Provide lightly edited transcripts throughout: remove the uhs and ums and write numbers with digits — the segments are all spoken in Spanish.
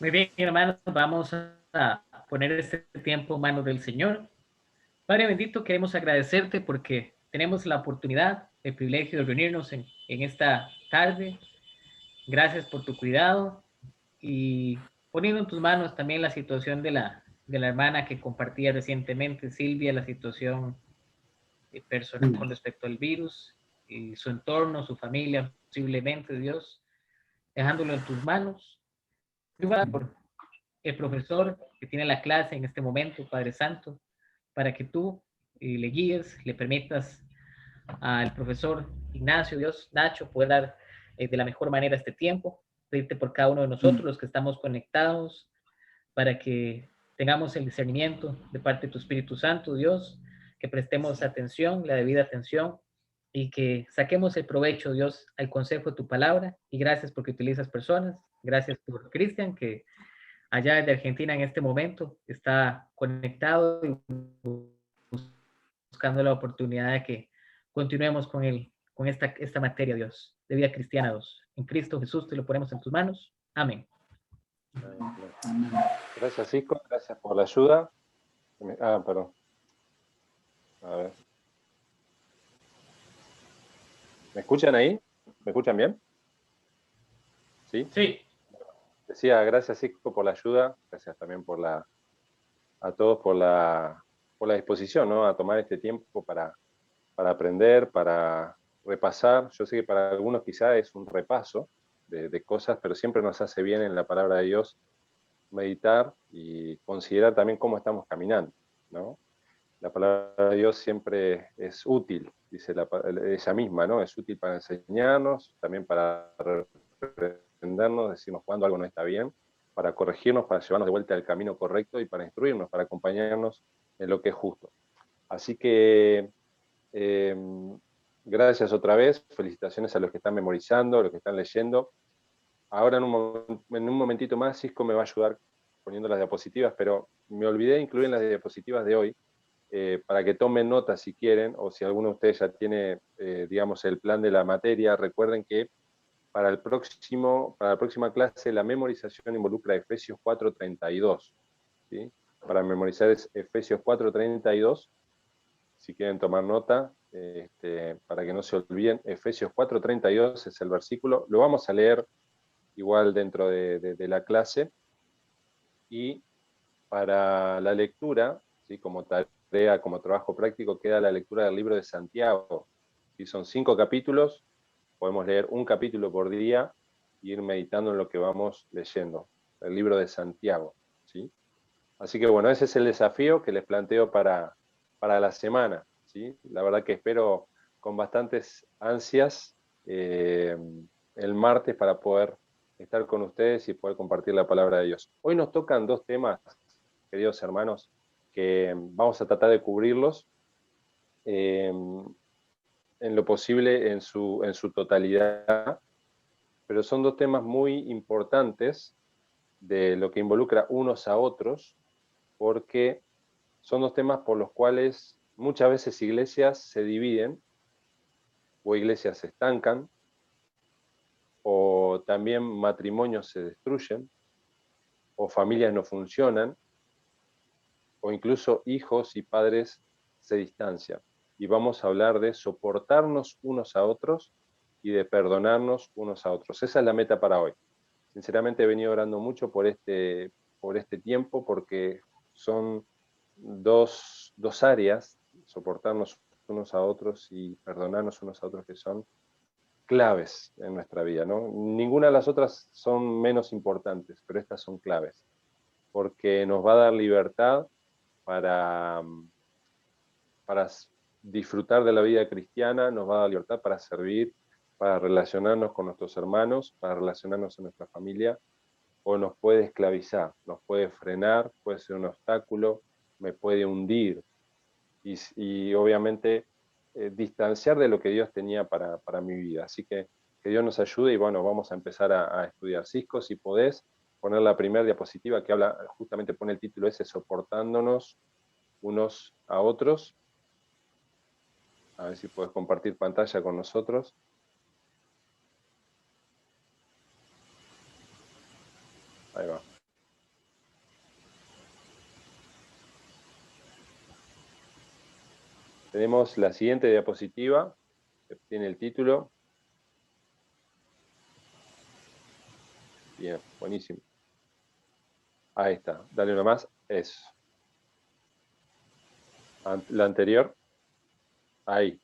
Muy bien, hermanos, vamos a poner este tiempo en manos del Señor. Padre bendito, queremos agradecerte porque tenemos la oportunidad, el privilegio de reunirnos en esta tarde. Gracias por tu cuidado y poniendo en tus manos también la situación de la hermana que compartía recientemente, Silvia, la situación personal con respecto al virus y su entorno, su familia, posiblemente, Dios, dejándolo en tus manos. Por el profesor que tiene la clase en este momento, Padre Santo, para que tú le guíes, le permitas al profesor Ignacio, Dios, Nacho, poder dar de la mejor manera este tiempo, pedirte por cada uno de nosotros, los que estamos conectados, para que tengamos el discernimiento de parte de tu Espíritu Santo, Dios, que prestemos atención, la debida atención, y que saquemos el provecho, Dios, al consejo de tu palabra. Y gracias porque utilizas personas. Gracias por Cristian, que allá de Argentina en este momento está conectado y buscando la oportunidad de que continuemos con esta materia, Dios, de vida cristiana, Dios. En Cristo Jesús te lo ponemos en tus manos. Amén. Gracias, Cisco, gracias por la ayuda. Perdón. A ver. ¿Me escuchan ahí? ¿Me escuchan bien? ¿Sí? Sí. Decía, gracias, Cisco, por la ayuda. Gracias también a todos por la disposición, ¿no? A tomar este tiempo para aprender, para repasar. Yo sé que para algunos quizá es un repaso de cosas, pero siempre nos hace bien en la palabra de Dios meditar y considerar también cómo estamos caminando, ¿no? La palabra de Dios siempre es útil, dice ella misma, ¿no? Es útil para enseñarnos, también para reprendernos, decirnos cuando algo no está bien, para corregirnos, para llevarnos de vuelta al camino correcto y para instruirnos, para acompañarnos en lo que es justo. Así que eh, gracias otra vez, felicitaciones a los que están memorizando, a los que están leyendo. Ahora en un momentito más Cisco me va a ayudar poniendo las diapositivas, pero me olvidé de incluir en las diapositivas de hoy, para que tomen nota si quieren, o si alguno de ustedes ya tiene, digamos, el plan de la materia. Recuerden que para la próxima clase la memorización involucra Efesios 4:32, ¿sí? Para memorizar es Efesios 4:32, si quieren tomar nota, para que no se olviden. Efesios 4:32 es el versículo, lo vamos a leer igual dentro de la clase. Y para la lectura, ¿sí? Como tarea, como trabajo práctico, queda la lectura del libro de Santiago. ¿Sí? Son 5 capítulos, podemos leer un capítulo por día e ir meditando en lo que vamos leyendo. El libro de Santiago, ¿sí? Así que bueno, ese es el desafío que les planteo para la semana, ¿sí? La verdad que espero con bastantes ansias el martes para poder estar con ustedes y poder compartir la palabra de Dios. Hoy nos tocan dos temas, queridos hermanos, que vamos a tratar de cubrirlos en lo posible en su totalidad, pero son dos temas muy importantes de lo que involucra unos a otros, porque son dos temas por los cuales muchas veces iglesias se dividen, o iglesias se estancan, o también matrimonios se destruyen, o familias no funcionan, o incluso hijos y padres se distancian. Y vamos a hablar de soportarnos unos a otros y de perdonarnos unos a otros. Esa es la meta para hoy. Sinceramente he venido orando mucho por este tiempo, porque son dos áreas, soportarnos unos a otros y perdonarnos unos a otros, que son claves en nuestra vida, ¿no? Ninguna de las otras son menos importantes, pero estas son claves, porque nos va a dar libertad para, para disfrutar de la vida cristiana, nos va a dar libertad para servir, para relacionarnos con nuestros hermanos, para relacionarnos en nuestra familia, o nos puede esclavizar, nos puede frenar, puede ser un obstáculo, me puede hundir y obviamente distanciar de lo que Dios tenía para mi vida. Así que Dios nos ayude y bueno, vamos a empezar a estudiar. Cisco, si podés poner la primera diapositiva que habla, justamente pone el título ese, soportándonos unos a otros. A ver si podés compartir pantalla con nosotros. Ahí va. Tenemos la siguiente diapositiva, que tiene el título. Bien, buenísimo. Ahí está, dale una más. Eso. La anterior. Ahí,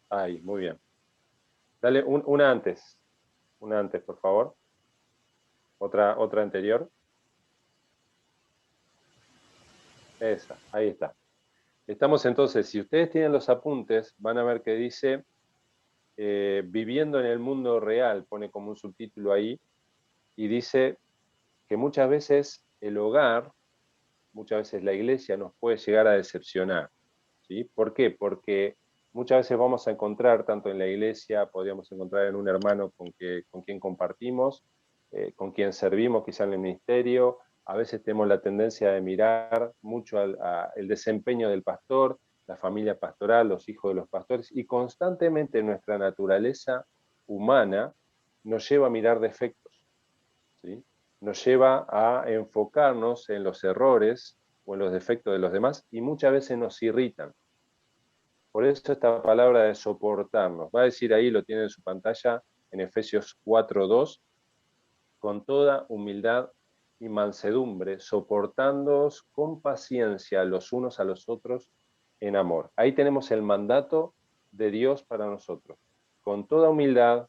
ahí, muy bien. Dale una antes. Una antes, por favor. Otra anterior. Esa, ahí está. Estamos entonces, si ustedes tienen los apuntes, van a ver que dice viviendo en el mundo real, pone como un subtítulo ahí, y dice que muchas veces el hogar, muchas veces la iglesia nos puede llegar a decepcionar. ¿Sí? ¿Por qué? Porque muchas veces vamos a encontrar, tanto en la iglesia, podríamos encontrar en un hermano con quien compartimos, con quien servimos quizá en el ministerio, a veces tenemos la tendencia de mirar mucho el desempeño del pastor, la familia pastoral, los hijos de los pastores, y constantemente nuestra naturaleza humana nos lleva a mirar defectos, ¿sí? Nos lleva a enfocarnos en los errores o en los defectos de los demás y muchas veces nos irritan. Por eso esta palabra de soportarnos, va a decir ahí, lo tiene en su pantalla, en Efesios 4:2, con toda humildad y mansedumbre, soportándoos con paciencia los unos a los otros en amor. Ahí tenemos el mandato de Dios para nosotros. Con toda humildad,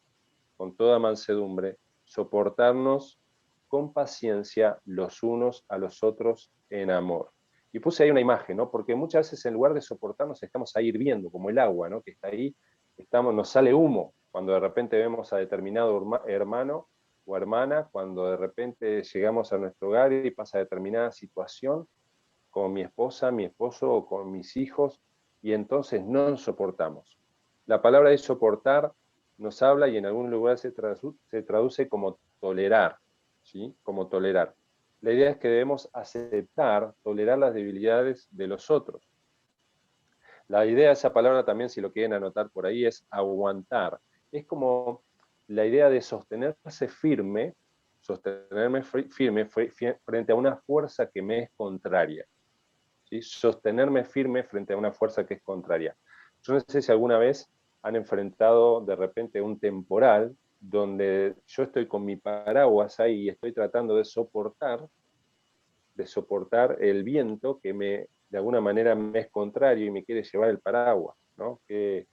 con toda mansedumbre, soportarnos con paciencia los unos a los otros en amor. Y puse ahí una imagen, ¿no? Porque muchas veces en lugar de soportarnos estamos ahí hirviendo, como el agua, ¿no? Que está ahí, nos sale humo cuando de repente vemos a determinado hermano o hermana, cuando de repente llegamos a nuestro hogar y pasa determinada situación con mi esposa, mi esposo o con mis hijos, y entonces no nos soportamos. La palabra de soportar nos habla y en algún lugar se traduce como tolerar, ¿sí? Como tolerar. La idea es que debemos aceptar, tolerar las debilidades de los otros. La idea de esa palabra también, si lo quieren anotar por ahí, es aguantar. Es como la idea de sostenerme firme frente a una fuerza que me es contraria. ¿Sí? Sostenerme firme frente a una fuerza que es contraria. Yo no sé si alguna vez han enfrentado de repente un temporal donde yo estoy con mi paraguas ahí y estoy tratando de soportar el viento que de alguna manera me es contrario y me quiere llevar el paraguas, ¿no? Qué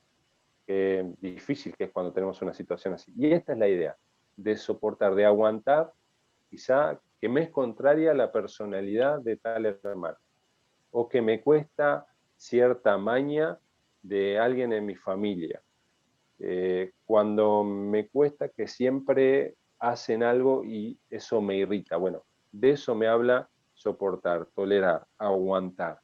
difícil que es cuando tenemos una situación así. Y esta es la idea, de soportar, de aguantar, quizá que me es contraria la personalidad de tal hermano, o que me cuesta cierta maña de alguien en mi familia. Cuando me cuesta que siempre hacen algo y eso me irrita. Bueno, de eso me habla soportar, tolerar, aguantar.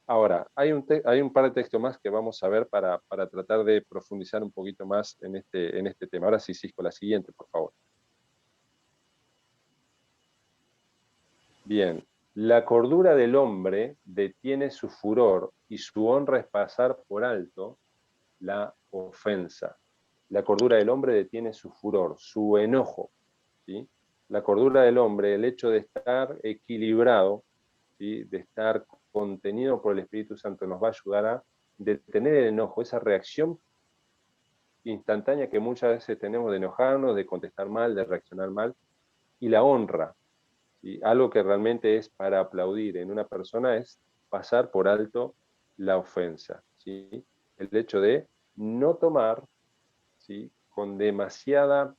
Ahora, hay un par de textos más que vamos a ver para tratar de profundizar un poquito más en este tema. Ahora sí, Cisco, la siguiente, por favor. Bien, la cordura del hombre detiene su furor y su honra es pasar por alto la ofensa. La cordura del hombre detiene su furor, su enojo, ¿sí? La cordura del hombre, el hecho de estar equilibrado, ¿sí? De estar contenido por el Espíritu Santo, nos va a ayudar a detener el enojo, esa reacción instantánea que muchas veces tenemos de enojarnos, de contestar mal, de reaccionar mal, y la honra, ¿sí? Algo que realmente es para aplaudir en una persona es pasar por alto la ofensa, ¿sí? El hecho de no tomar, ¿sí? Con demasiado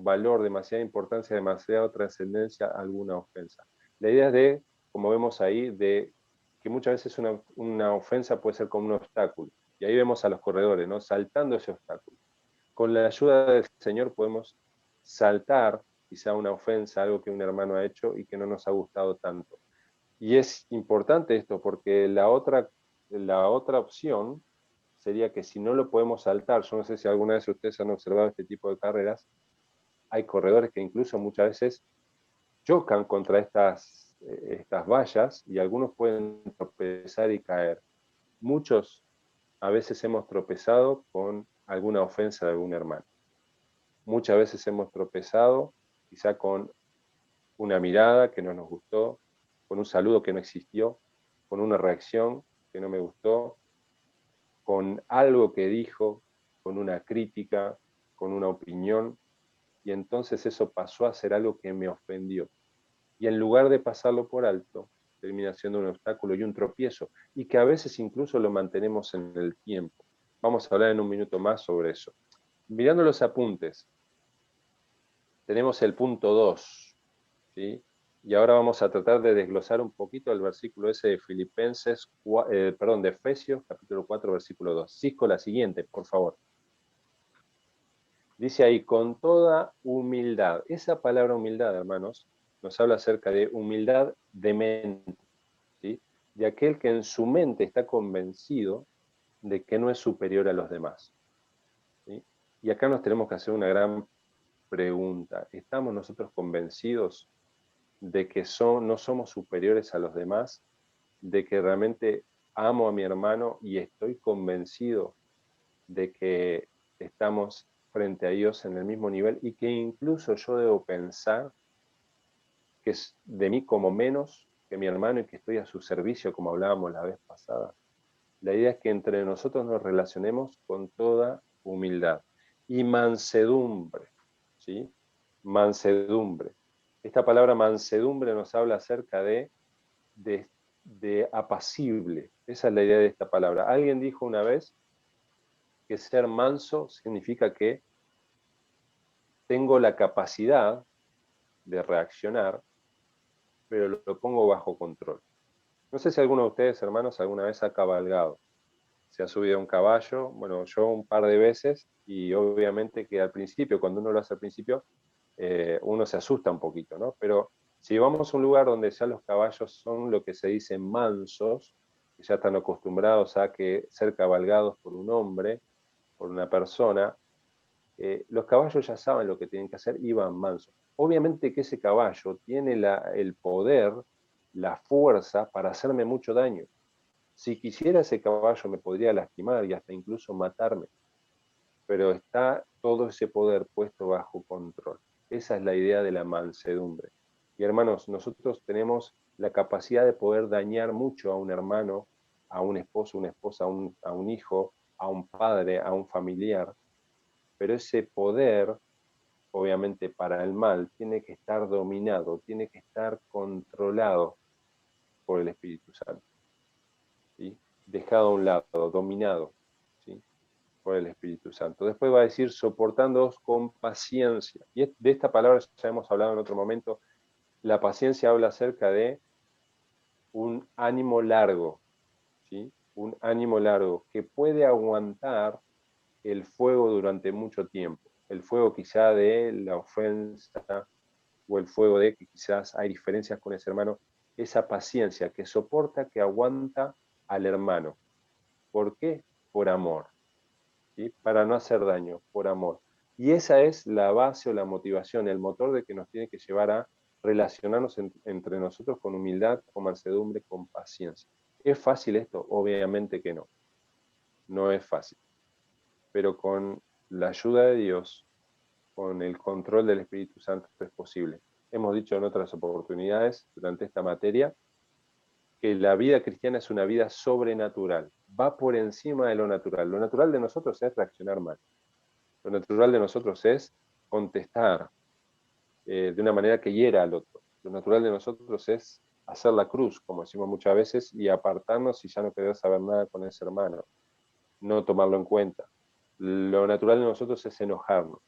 valor, demasiada importancia, demasiada trascendencia alguna ofensa. La idea es de, como vemos ahí, de que muchas veces una ofensa puede ser como un obstáculo. Y ahí vemos a los corredores, ¿no? Saltando ese obstáculo. Con la ayuda del Señor podemos saltar quizá una ofensa, algo que un hermano ha hecho y que no nos ha gustado tanto. Y es importante esto porque la otra opción sería que si no lo podemos saltar, yo no sé si alguna vez ustedes han observado este tipo de carreras, hay corredores que incluso muchas veces chocan contra estas vallas y algunos pueden tropezar y caer. Muchos a veces hemos tropezado con alguna ofensa de algún hermano. Muchas veces hemos tropezado quizá con una mirada que no nos gustó, con un saludo que no existió, con una reacción. que no me gustó, con algo que dijo, con una crítica, con una opinión, y entonces eso pasó a ser algo que me ofendió. Y en lugar de pasarlo por alto, termina siendo un obstáculo y un tropiezo, y que a veces incluso lo mantenemos en el tiempo. Vamos a hablar en un minuto más sobre eso. Mirando los apuntes, tenemos el punto 2, ¿sí? Y ahora vamos a tratar de desglosar un poquito el versículo ese de de Efesios, capítulo 4, versículo 2. Cisco, la siguiente, por favor. Dice ahí, con toda humildad. Esa palabra humildad, hermanos, nos habla acerca de humildad de mente, ¿sí? De aquel que en su mente está convencido de que no es superior a los demás, ¿sí? Y acá nos tenemos que hacer una gran pregunta. ¿Estamos nosotros convencidos de que no somos superiores a los demás? ¿De que realmente amo a mi hermano y estoy convencido de que estamos frente a Dios en el mismo nivel y que incluso yo debo pensar que es de mí como menos que mi hermano y que estoy a su servicio, como hablábamos la vez pasada? La idea es que entre nosotros nos relacionemos con toda humildad y mansedumbre, ¿sí? Mansedumbre. Esta palabra mansedumbre nos habla acerca de, de apacible. Esa es la idea de esta palabra. Alguien dijo una vez que ser manso significa que tengo la capacidad de reaccionar, pero lo pongo bajo control. No sé si alguno de ustedes, hermanos, alguna vez ha cabalgado, se ha subido a un caballo. Bueno, yo un par de veces, y obviamente que al principio, cuando uno lo hace al principio, uno se asusta un poquito, ¿no? Pero si vamos a un lugar donde ya los caballos son lo que se dice mansos, que ya están acostumbrados a que ser cabalgados por un hombre, por una persona, los caballos ya saben lo que tienen que hacer y van mansos. Obviamente que ese caballo tiene el poder, la fuerza para hacerme mucho daño. Si quisiera, ese caballo me podría lastimar y hasta incluso matarme, pero está todo ese poder puesto bajo control. Esa es la idea de la mansedumbre. Y hermanos, nosotros tenemos la capacidad de poder dañar mucho a un hermano, a un esposo, una esposa, a un hijo, a un padre, a un familiar, pero ese poder, obviamente para el mal, tiene que estar dominado, tiene que estar controlado por el Espíritu Santo, ¿sí? Dejado a un lado, dominado, ¿sí? Por el Espíritu Santo. Después va a decir, soportándoos con paciencia. Y de esta palabra ya hemos hablado en otro momento. La paciencia habla acerca de un ánimo largo, ¿sí? Un ánimo largo que puede aguantar el fuego durante mucho tiempo. El fuego quizá de la ofensa o el fuego de que quizás hay diferencias con ese hermano. Esa paciencia que soporta, que aguanta al hermano. ¿Por qué? Por amor, ¿sí? Para no hacer daño, por amor. Y esa es la base o la motivación, el motor de que nos tiene que llevar a relacionarnos entre nosotros con humildad, con mansedumbre, con paciencia. ¿Es fácil esto? Obviamente que no, no es fácil, pero con la ayuda de Dios, con el control del Espíritu Santo es posible. Hemos dicho en otras oportunidades durante esta materia que la vida cristiana es una vida sobrenatural, va por encima de lo natural. Lo natural de nosotros es reaccionar mal. Lo natural de nosotros es contestar de una manera que hiera al otro. Lo natural de nosotros es hacer la cruz, como decimos muchas veces, y apartarnos y ya no querer saber nada con ese hermano, no tomarlo en cuenta. Lo natural de nosotros es enojarnos.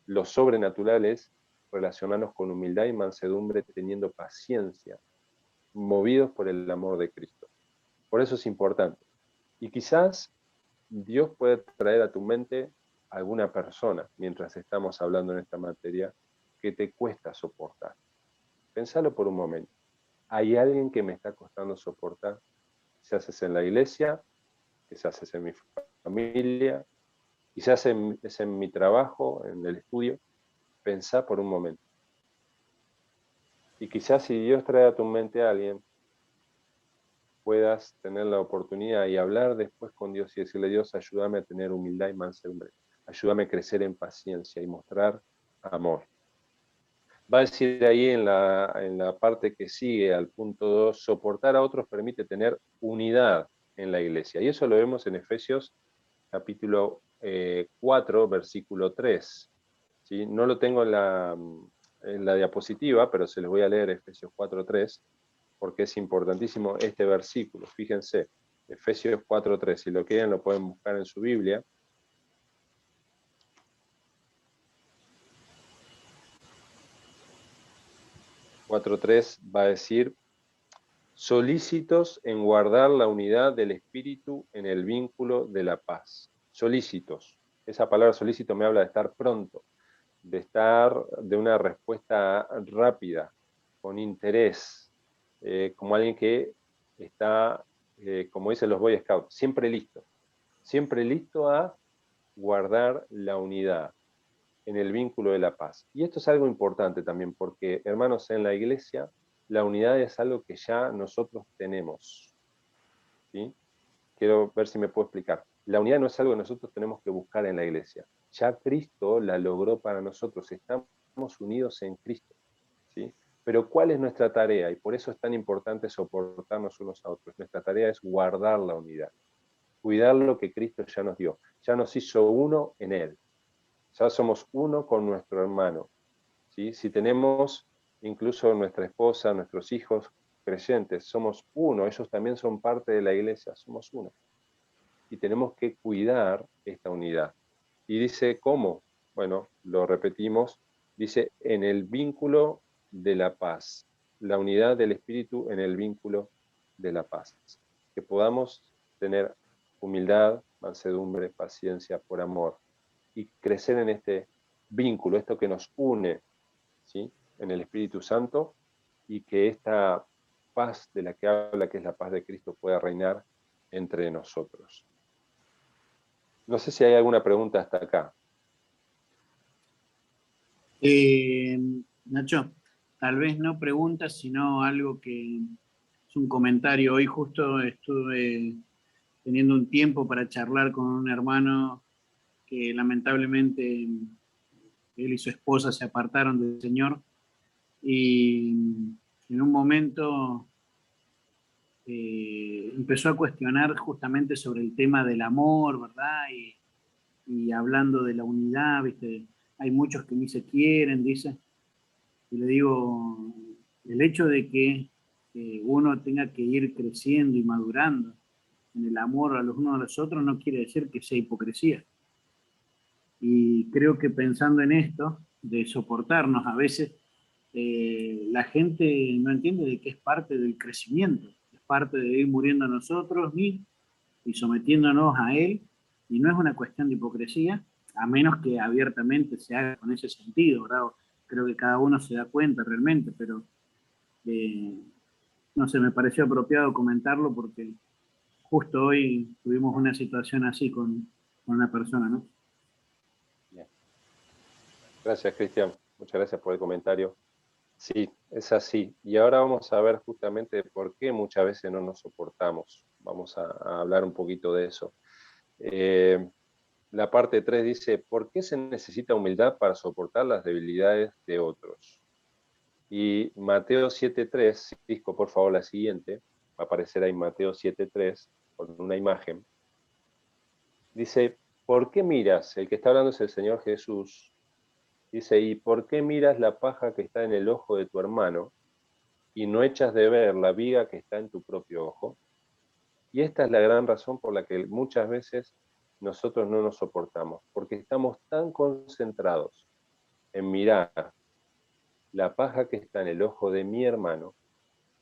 Lo sobrenatural es relacionarnos con humildad y mansedumbre, teniendo paciencia, movidos por el amor de Cristo. Por eso es importante. Y quizás Dios puede traer a tu mente alguna persona mientras estamos hablando en esta materia que te cuesta soportar. Pensalo por un momento. ¿Hay alguien que me está costando soportar? Quizás es en la iglesia, quizás es en mi familia, quizás es en mi trabajo, en el estudio. Pensá por un momento. Y quizás si Dios trae a tu mente a alguien, puedas tener la oportunidad y hablar después con Dios y decirle: Dios, ayúdame a tener humildad y mansedumbre. Ayúdame a crecer en paciencia y mostrar amor. Va a decir ahí en la parte que sigue al punto 2, soportar a otros permite tener unidad en la iglesia. Y eso lo vemos en Efesios capítulo 4, versículo 3. ¿Sí? No lo tengo en la diapositiva, pero se los voy a leer Efesios 4, 3, porque es importantísimo este versículo. Fíjense, Efesios 4, 3, si lo quieren lo pueden buscar en su Biblia. 4.3 va a decir, solícitos en guardar la unidad del espíritu en el vínculo de la paz. Solícitos. Esa palabra solícito me habla de estar pronto, de una respuesta rápida, con interés, como alguien que está, como dicen los Boy Scouts, siempre listo a guardar la unidad en el vínculo de la paz. Y esto es algo importante también, porque, hermanos, en la iglesia, la unidad es algo que ya nosotros tenemos. ¿Sí? Quiero ver si me puedo explicar. La unidad no es algo que nosotros tenemos que buscar en la iglesia. Ya Cristo la logró para nosotros. Estamos unidos en Cristo. ¿Sí? Pero ¿cuál es nuestra tarea? Y por eso es tan importante soportarnos unos a otros. Nuestra tarea es guardar la unidad, cuidar lo que Cristo ya nos dio. Ya nos hizo uno en Él. Ya somos uno con nuestro hermano. ¿Sí? Si tenemos incluso nuestra esposa, nuestros hijos creyentes, somos uno, ellos también son parte de la iglesia, somos uno. Y tenemos que cuidar esta unidad. Y dice, ¿cómo? Bueno, lo repetimos, dice, en el vínculo de la paz, la unidad del espíritu en el vínculo de la paz. Que podamos tener humildad, mansedumbre, paciencia, por amor, y crecer en este vínculo, esto que nos une, ¿sí? En el Espíritu Santo, y que esta paz de la que habla, que es la paz de Cristo, pueda reinar entre nosotros. No sé si hay alguna pregunta hasta acá. Nacho, tal vez no preguntas, sino algo que es un comentario. Hoy justo estuve teniendo un tiempo para charlar con un hermano que lamentablemente él y su esposa se apartaron del Señor y en un momento empezó a cuestionar justamente sobre el tema del amor, ¿verdad? Y hablando de la unidad, ¿viste? Hay muchos que ni se quieren, dice. Y le digo, el hecho de que uno tenga que ir creciendo y madurando en el amor a los unos a los otros no quiere decir que sea hipocresía. Y creo que pensando en esto, de soportarnos, a veces la gente no entiende de que es parte del crecimiento, es parte de ir muriendo a nosotros y sometiéndonos a Él, y no es una cuestión de hipocresía, a menos que abiertamente se haga con ese sentido, ¿verdad? Creo que cada uno se da cuenta realmente, pero eh, no sé, me pareció apropiado comentarlo porque justo hoy tuvimos una situación así con una persona, ¿no? Bien. Gracias, Cristian. Muchas gracias por el comentario. Sí, es así. Y ahora vamos a ver justamente por qué muchas veces no nos soportamos. Vamos a hablar un poquito de eso. La parte 3 dice, ¿por qué se necesita humildad para soportar las debilidades de otros? Y Mateo 7.3, Cisco, por favor, la siguiente, va a aparecer ahí Mateo 7.3 con una imagen. Dice, ¿por qué miras? El que está hablando es el Señor Jesús. Dice, ¿y por qué miras la paja que está en el ojo de tu hermano y no echas de ver la viga que está en tu propio ojo? Y esta es la gran razón por la que muchas veces nosotros no nos soportamos, porque estamos tan concentrados en mirar la paja que está en el ojo de mi hermano,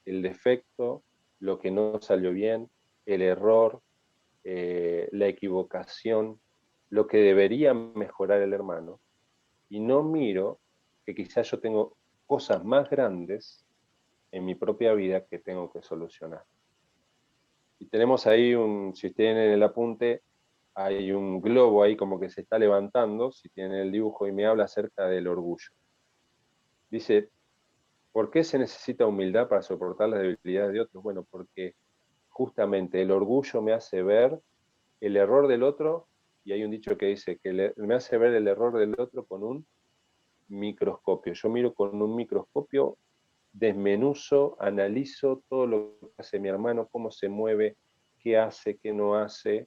el defecto, lo que no salió bien, el error, la equivocación, lo que debería mejorar el hermano, y no miro que quizás yo tengo cosas más grandes en mi propia vida que tengo que solucionar. Y tenemos ahí si tienen el apunte, hay un globo ahí como que se está levantando, si tienen el dibujo, y me habla acerca del orgullo. Dice, ¿por qué se necesita humildad para soportar las debilidades de otros? Bueno, porque justamente el orgullo me hace ver el error del otro, y hay un dicho que dice que me hace ver el error del otro con un microscopio. Yo miro con un microscopio, desmenuzo, analizo todo lo que hace mi hermano, cómo se mueve, qué hace, qué no hace.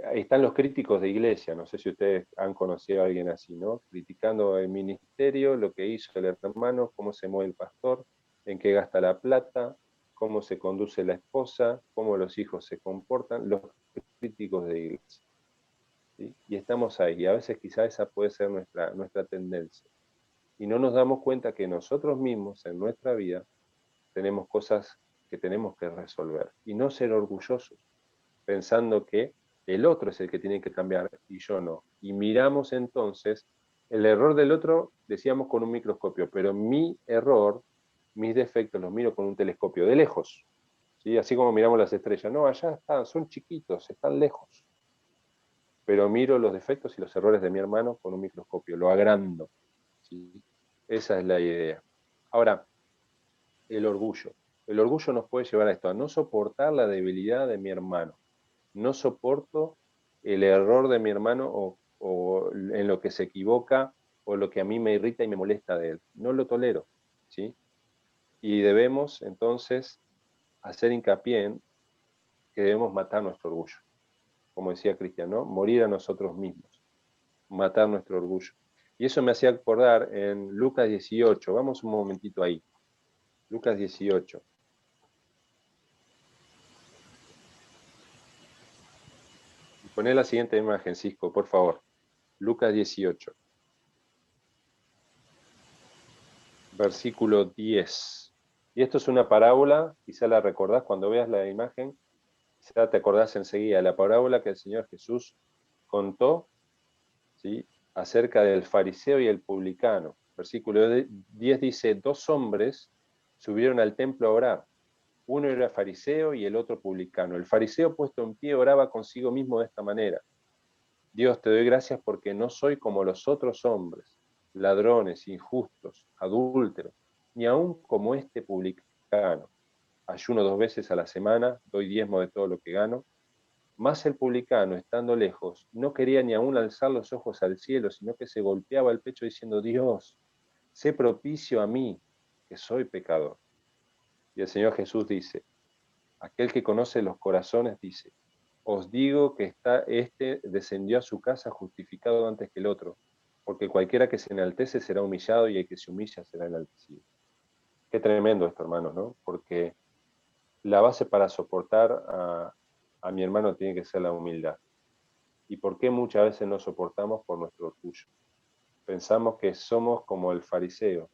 Ahí están los críticos de iglesia, no sé si ustedes han conocido a alguien así, ¿no? Criticando el ministerio, lo que hizo el hermano, cómo se mueve el pastor, en qué gasta la plata, cómo se conduce la esposa, cómo los hijos se comportan, los críticos de iglesia. ¿Sí? Y estamos ahí, y a veces quizá esa puede ser nuestra tendencia. Y no nos damos cuenta que nosotros mismos en nuestra vida tenemos cosas que tenemos que resolver. Y no ser orgullosos, pensando que el otro es el que tiene que cambiar y yo no. Y miramos entonces el error del otro, decíamos con un microscopio, pero mi error, mis defectos los miro con un telescopio de lejos. ¿Sí? Así como miramos las estrellas. No, allá están, son chiquitos, están lejos. Pero miro los defectos y los errores de mi hermano con un microscopio, lo agrando. ¿Sí? Esa es la idea. Ahora, el orgullo. El orgullo nos puede llevar a esto, a no soportar la debilidad de mi hermano. No soporto el error de mi hermano o en lo que se equivoca o lo que a mí me irrita y me molesta de él. No lo tolero, ¿sí? Y debemos entonces hacer hincapié en que debemos matar nuestro orgullo. Como decía Cristian, ¿no? Morir a nosotros mismos, matar nuestro orgullo. Y eso me hacía acordar en Lucas 18. Vamos un momentito ahí. Lucas 18. Poné la siguiente imagen, Cisco, por favor. Lucas 18. Versículo 10. Y esto es una parábola, quizá la recordás cuando veas la imagen, quizá te acordás enseguida, la parábola que el Señor Jesús contó, ¿sí?, acerca del fariseo y el publicano. Versículo 10 dice, 2 hombres subieron al templo a orar. Uno era fariseo y el otro publicano. El fariseo puesto en pie oraba consigo mismo de esta manera. Dios, te doy gracias porque no soy como los otros hombres, ladrones, injustos, adúlteros, ni aun como este publicano. Ayuno 2 veces a la semana, doy diezmo de todo lo que gano. Mas el publicano, estando lejos, no quería ni aun alzar los ojos al cielo, sino que se golpeaba el pecho diciendo, Dios, sé propicio a mí, que soy pecador. Y el Señor Jesús dice, aquel que conoce los corazones dice, os digo que este descendió a su casa justificado antes que el otro, porque cualquiera que se enaltece será humillado y el que se humilla será enaltecido. Qué tremendo esto, hermanos, ¿no? Porque la base para soportar a mi hermano tiene que ser la humildad. ¿Y por qué muchas veces no soportamos? Por nuestro orgullo. Pensamos que somos como el fariseo.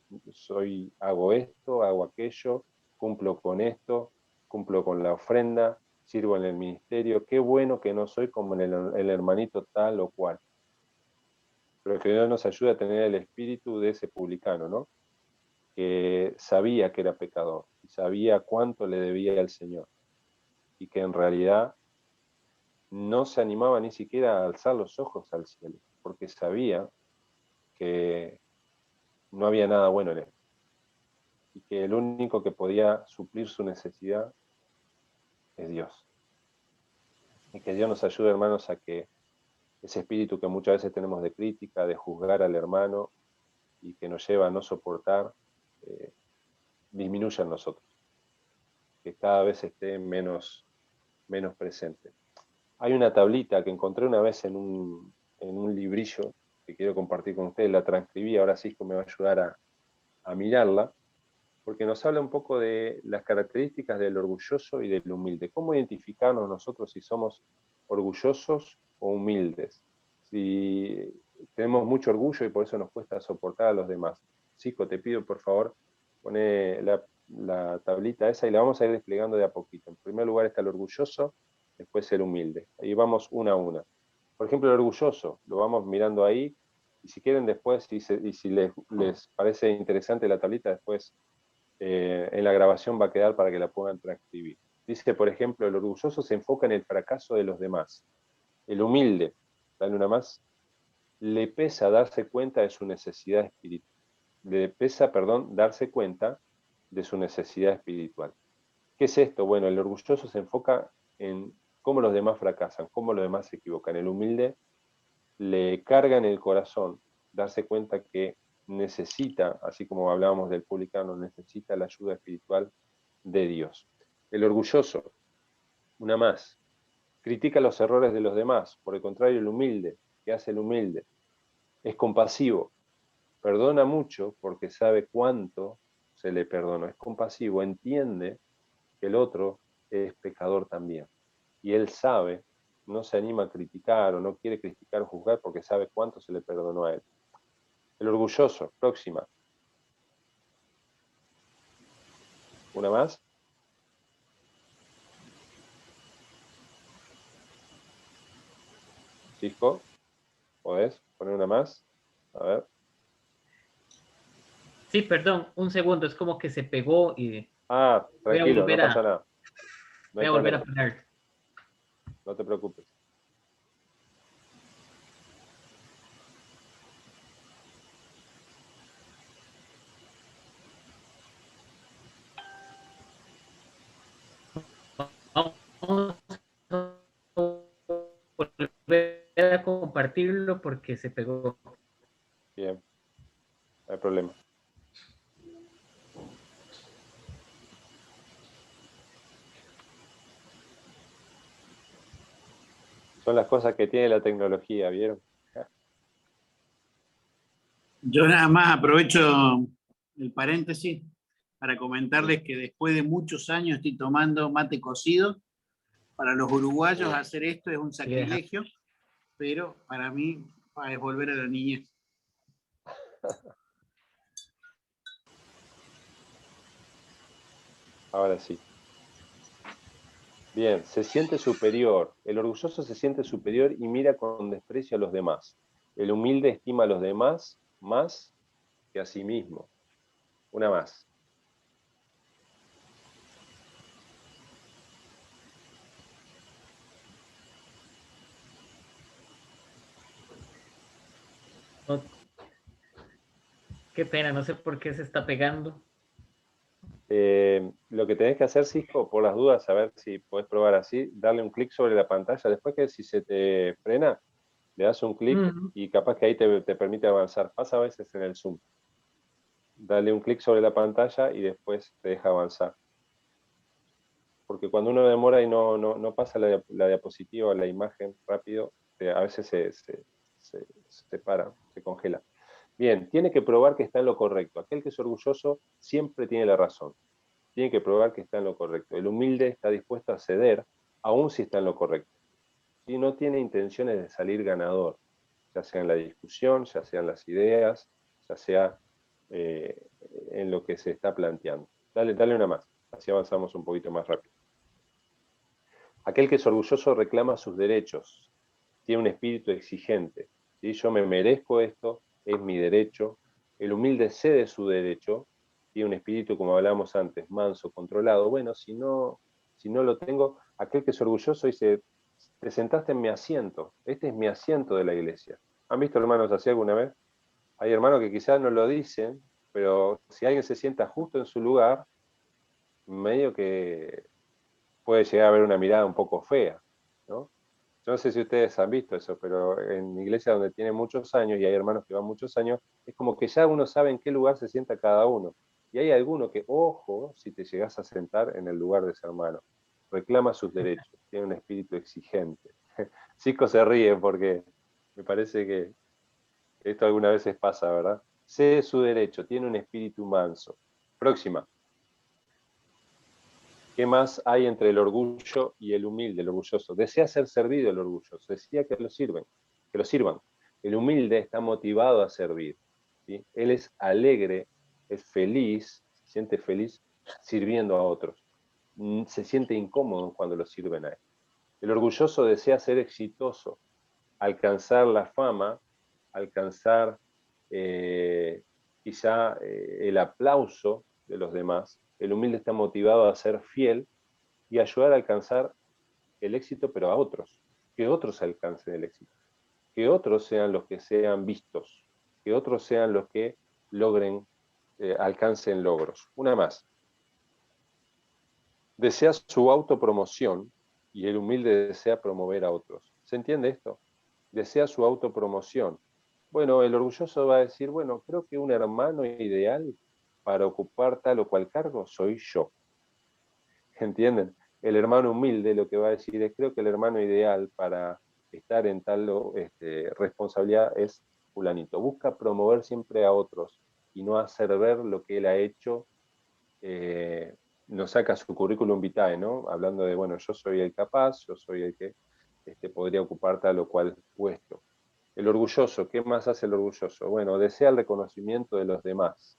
Hago esto, hago aquello, cumplo con esto, cumplo con la ofrenda, sirvo en el ministerio. Qué bueno que no soy como el hermanito tal o cual. Pero que Dios nos ayude a tener el espíritu de ese publicano, ¿no? Que sabía que era pecador y sabía cuánto le debía al Señor y que en realidad no se animaba ni siquiera a alzar los ojos al cielo, porque sabía que no había nada bueno en él y que el único que podía suplir su necesidad es Dios. Y que Dios nos ayude, hermanos, a que ese espíritu que muchas veces tenemos de crítica, de juzgar al hermano y que nos lleva a no soportar, disminuya en nosotros, que cada vez esté menos presente. Hay una tablita que encontré una vez en un librillo que quiero compartir con ustedes, la transcribí, ahora Cisco me va a ayudar a mirarla, porque nos habla un poco de las características del orgulloso y del humilde. ¿Cómo identificarnos nosotros si somos orgullosos o humildes? Si tenemos mucho orgullo y por eso nos cuesta soportar a los demás. Cisco, te pido por favor, poné la tablita esa y la vamos a ir desplegando de a poquito. En primer lugar está el orgulloso, después el humilde. Ahí vamos una a una. Por ejemplo, el orgulloso, lo vamos mirando ahí, y si quieren después, y si les parece interesante la tablita, después en la grabación va a quedar para que la puedan transcribir. Dice, por ejemplo, el orgulloso se enfoca en el fracaso de los demás. El humilde, dale una más, le pesa darse cuenta de su necesidad espiritual. Le pesa, perdón, darse cuenta de su necesidad espiritual. ¿Qué es esto? Bueno, el orgulloso se enfoca en cómo los demás fracasan, cómo los demás se equivocan. El humilde le carga en el corazón darse cuenta que necesita, así como hablábamos del publicano, necesita la ayuda espiritual de Dios. El orgulloso, una más, critica los errores de los demás. Por el contrario, el humilde, ¿qué hace el humilde? Es compasivo, perdona mucho porque sabe cuánto se le perdonó. Es compasivo, entiende que el otro es pecador también. Y él sabe, no se anima a criticar o no quiere criticar o juzgar porque sabe cuánto se le perdonó a él. El orgulloso, próxima. ¿Una más? Cisco, ¿podés poner una más? A ver. Sí, perdón, un segundo, es como que se pegó y Ah, voy a tranquilo, no volver pasa a, nada. No voy hay a, volver problema, a poner. no te preocupes. Vamos a volver a compartirlo porque se pegó. Bien, no hay problema. Son las cosas que tiene la tecnología, ¿vieron? Yo nada más aprovecho el paréntesis para comentarles que después de muchos años estoy tomando mate cocido. Para los uruguayos hacer esto es un sacrilegio, pero para mí es volver a la niñez. Ahora sí. Bien, se siente superior. El orgulloso se siente superior y mira con desprecio a los demás. El humilde estima a los demás más que a sí mismo. Una más. No, qué pena, no sé por qué se está pegando. Lo que tenés que hacer, Cisco, por las dudas, a ver si podés probar así, darle un clic sobre la pantalla. Después que si se te frena, le das un clic y capaz que ahí te permite avanzar. Pasa a veces en el Zoom. Dale un clic sobre la pantalla y después te deja avanzar. Porque cuando uno demora y no pasa la diapositiva o la imagen rápido, a veces se para, se congela. Bien, tiene que probar que está en lo correcto. Aquel que es orgulloso siempre tiene la razón. Tiene que probar que está en lo correcto. El humilde está dispuesto a ceder, aun si está en lo correcto. Y no tiene intenciones de salir ganador, ya sea en la discusión, ya sea en las ideas, ya sea eh, en lo que se está planteando. Dale una más, así avanzamos un poquito más rápido. Aquel que es orgulloso reclama sus derechos, tiene un espíritu exigente. ¿Sí? Yo me merezco esto, es mi derecho. El humilde cede su derecho, tiene un espíritu, como hablábamos antes, manso, controlado. Bueno, si no lo tengo, aquel que es orgulloso dice, te sentaste en mi asiento, este es mi asiento de la iglesia. ¿Han visto hermanos así alguna vez? Hay hermanos que quizás no lo dicen, pero si alguien se sienta justo en su lugar, medio que puede llegar a haber una mirada un poco fea, ¿no? Yo no sé si ustedes han visto eso, pero en iglesias donde tienen muchos años y hay hermanos que van muchos años, es como que ya uno sabe en qué lugar se sienta cada uno. Y hay alguno que, ojo, si te llegas a sentar en el lugar de ese hermano, reclama sus derechos, tiene un espíritu exigente. Chico se ríe porque me parece que esto algunas veces pasa, ¿verdad? Cede su derecho, tiene un espíritu manso. Próxima. ¿Qué más hay entre el orgullo y el humilde, el orgulloso? Desea ser servido el orgulloso, desea que lo sirvan. El humilde está motivado a servir, ¿sí? Él es alegre, es feliz, se siente feliz sirviendo a otros. Se siente incómodo cuando lo sirven a él. El orgulloso desea ser exitoso, alcanzar la fama, alcanzar quizá el aplauso de los demás. El humilde está motivado a ser fiel y ayudar a alcanzar el éxito, pero a otros, que otros alcancen el éxito, que otros sean los que sean vistos, que otros sean los que logren, alcancen logros. Una más. Desea su autopromoción y el humilde desea promover a otros. ¿Se entiende esto? Desea su autopromoción. Bueno, el orgulloso va a decir, bueno, creo que un hermano ideal para ocupar tal o cual cargo soy yo. ¿Entienden? El hermano humilde lo que va a decir es, creo que el hermano ideal para estar en tal responsabilidad es fulanito. Busca promover siempre a otros y no hacer ver lo que él ha hecho. Nos saca su currículum vitae, ¿no? Hablando de, bueno, yo soy el capaz, yo soy el que podría ocupar tal o cual puesto. El orgulloso, ¿qué más hace el orgulloso? Bueno, desea el reconocimiento de los demás,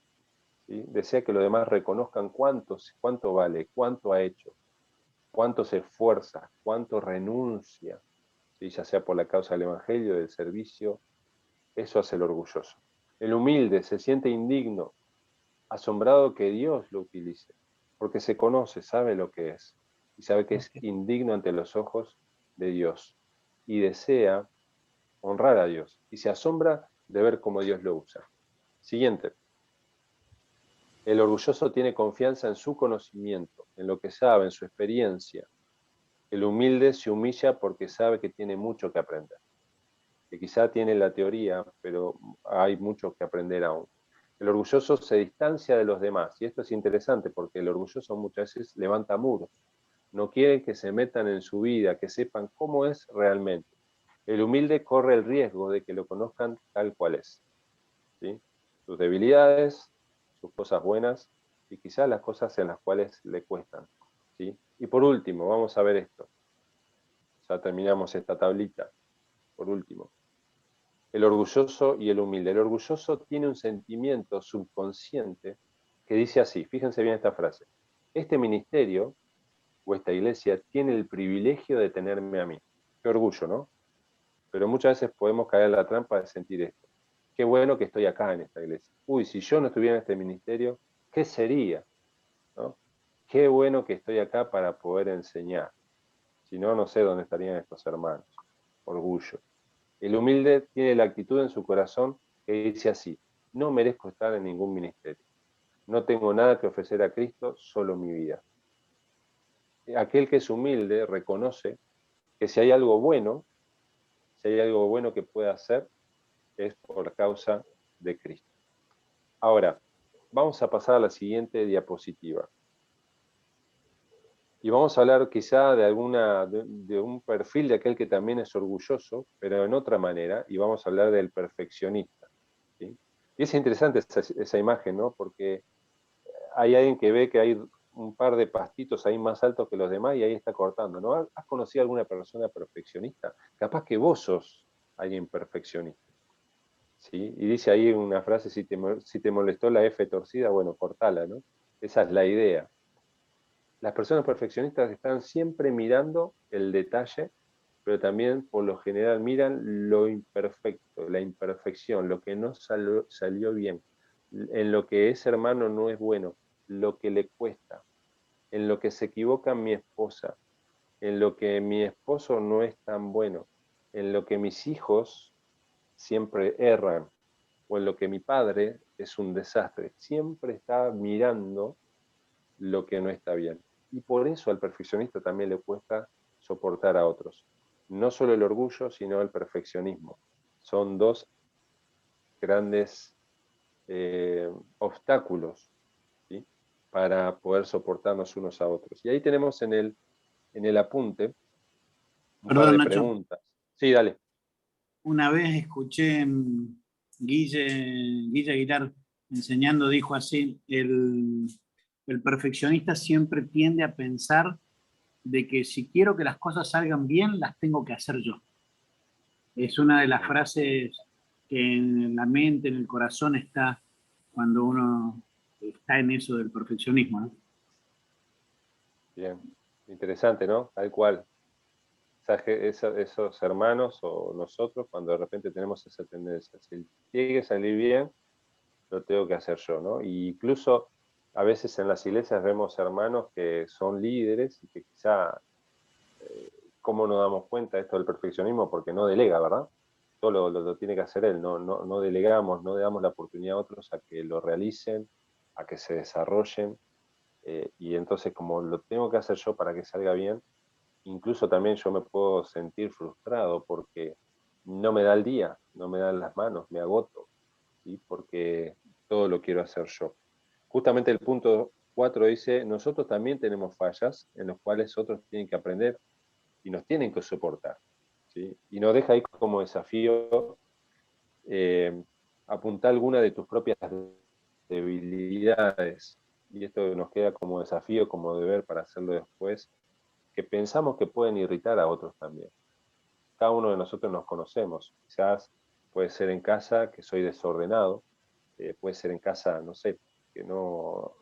¿sí? Desea que los demás reconozcan cuánto vale, cuánto ha hecho, cuánto se esfuerza, cuánto renuncia, ¿sí? Ya sea por la causa del evangelio, del servicio. Eso hace el orgulloso. El humilde se siente indigno, asombrado que Dios lo utilice, porque se conoce, sabe lo que es, y sabe que es indigno ante los ojos de Dios, y desea honrar a Dios, y se asombra de ver cómo Dios lo usa. Siguiente. El orgulloso tiene confianza en su conocimiento, en lo que sabe, en su experiencia. El humilde se humilla porque sabe que tiene mucho que aprender, que quizá tiene la teoría, pero hay mucho que aprender aún. El orgulloso se distancia de los demás, y esto es interesante porque el orgulloso muchas veces levanta muros, no quiere que se metan en su vida, que sepan cómo es realmente. El humilde corre el riesgo de que lo conozcan tal cual es, ¿sí? Sus debilidades, sus cosas buenas y quizás las cosas en las cuales le cuestan, ¿sí? Y por último, vamos a ver esto. Ya terminamos esta tablita. Por último, el orgulloso y el humilde. El orgulloso tiene un sentimiento subconsciente que dice así, fíjense bien esta frase: este ministerio o esta iglesia tiene el privilegio de tenerme a mí. Qué orgullo, ¿no? Pero muchas veces podemos caer en la trampa de sentir esto. Qué bueno que estoy acá en esta iglesia. Uy, si yo no estuviera en este ministerio, ¿qué sería? ¿No? Qué bueno que estoy acá para poder enseñar. Si no, no sé dónde estarían estos hermanos. Orgullo. El humilde tiene la actitud en su corazón que dice así: no merezco estar en ningún ministerio. No tengo nada que ofrecer a Cristo, solo mi vida. Aquel que es humilde reconoce que si hay algo bueno, si hay algo bueno que pueda hacer, es por causa de Cristo. Ahora, vamos a pasar a la siguiente diapositiva. Y vamos a hablar quizá de un perfil de aquel que también es orgulloso, pero en otra manera, y vamos a hablar del perfeccionista, ¿sí? Y es interesante esa imagen, ¿no? Porque hay alguien que ve que hay un par de pastitos ahí más altos que los demás y ahí está cortando, ¿no? ¿Has conocido a alguna persona perfeccionista? Capaz que vos sos alguien perfeccionista, ¿sí? Y dice ahí una frase: si te molestó la F torcida, bueno, cortala, ¿no? Esa es la idea. Las personas perfeccionistas están siempre mirando el detalle, pero también por lo general miran lo imperfecto, la imperfección, lo que no salió bien, en lo que ese hermano no es bueno, lo que le cuesta, en lo que se equivoca mi esposa, en lo que mi esposo no es tan bueno, en lo que mis hijos siempre erran, o en lo que mi padre es un desastre. Siempre está mirando lo que no está bien. Y por eso al perfeccionista también le cuesta soportar a otros. No solo el orgullo, sino el perfeccionismo. Son dos grandes obstáculos, ¿sí? Para poder soportarnos unos a otros. Y ahí tenemos en el apunte un par Perdón, de Nacho. preguntas. Sí, dale. Una vez escuché Guille Aguilar enseñando, dijo así, el perfeccionista siempre tiende a pensar de que si quiero que las cosas salgan bien, las tengo que hacer yo. Es una de las frases que en la mente, en el corazón está cuando uno está en eso del perfeccionismo, ¿no? Bien. Interesante, ¿no? Tal cual. Esos hermanos o nosotros, cuando de repente tenemos esa tendencia, si tiene que salir bien, lo tengo que hacer yo, ¿no? Y incluso a veces en las iglesias vemos hermanos que son líderes y que quizá, ¿cómo nos damos cuenta de esto del perfeccionismo? Porque no delega, ¿verdad? Todo lo tiene que hacer él, no delegamos, no le damos la oportunidad a otros a que lo realicen, a que se desarrollen, y entonces como lo tengo que hacer yo para que salga bien, incluso también yo me puedo sentir frustrado porque no me da el día, no me dan las manos, me agoto, ¿sí? Porque todo lo quiero hacer yo. Justamente el punto 4 dice, nosotros también tenemos fallas en las cuales otros tienen que aprender y nos tienen que soportar, ¿sí? Y nos deja ahí como desafío apuntar alguna de tus propias debilidades. Y esto nos queda como desafío, como deber para hacerlo después, que pensamos que pueden irritar a otros también. Cada uno de nosotros nos conocemos. Quizás puede ser en casa que soy desordenado, puede ser en casa, no sé, que no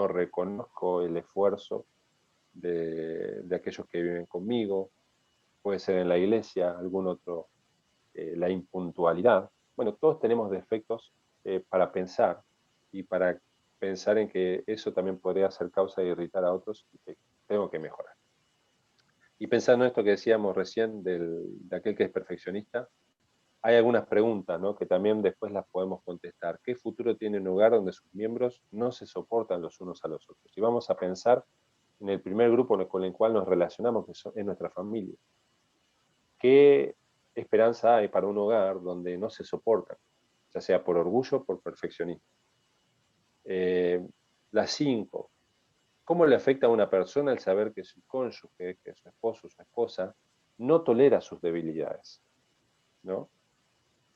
reconozco el esfuerzo de aquellos que viven conmigo, puede ser en la iglesia, algún otro, la impuntualidad. Bueno, todos tenemos defectos para pensar y para pensar en que eso también podría ser causa de irritar a otros y que tengo que mejorar. Y pensando en esto que decíamos recién de aquel que es perfeccionista, hay algunas preguntas, ¿no?, que también después las podemos contestar. ¿Qué futuro tiene un hogar donde sus miembros no se soportan los unos a los otros? Y vamos a pensar en el primer grupo con el cual nos relacionamos, que es nuestra familia. ¿Qué esperanza hay para un hogar donde no se soportan, ya sea por orgullo o por perfeccionismo? Las 5. ¿Cómo le afecta a una persona el saber que su cónyuge, que su esposo o su esposa, no tolera sus debilidades, ¿no?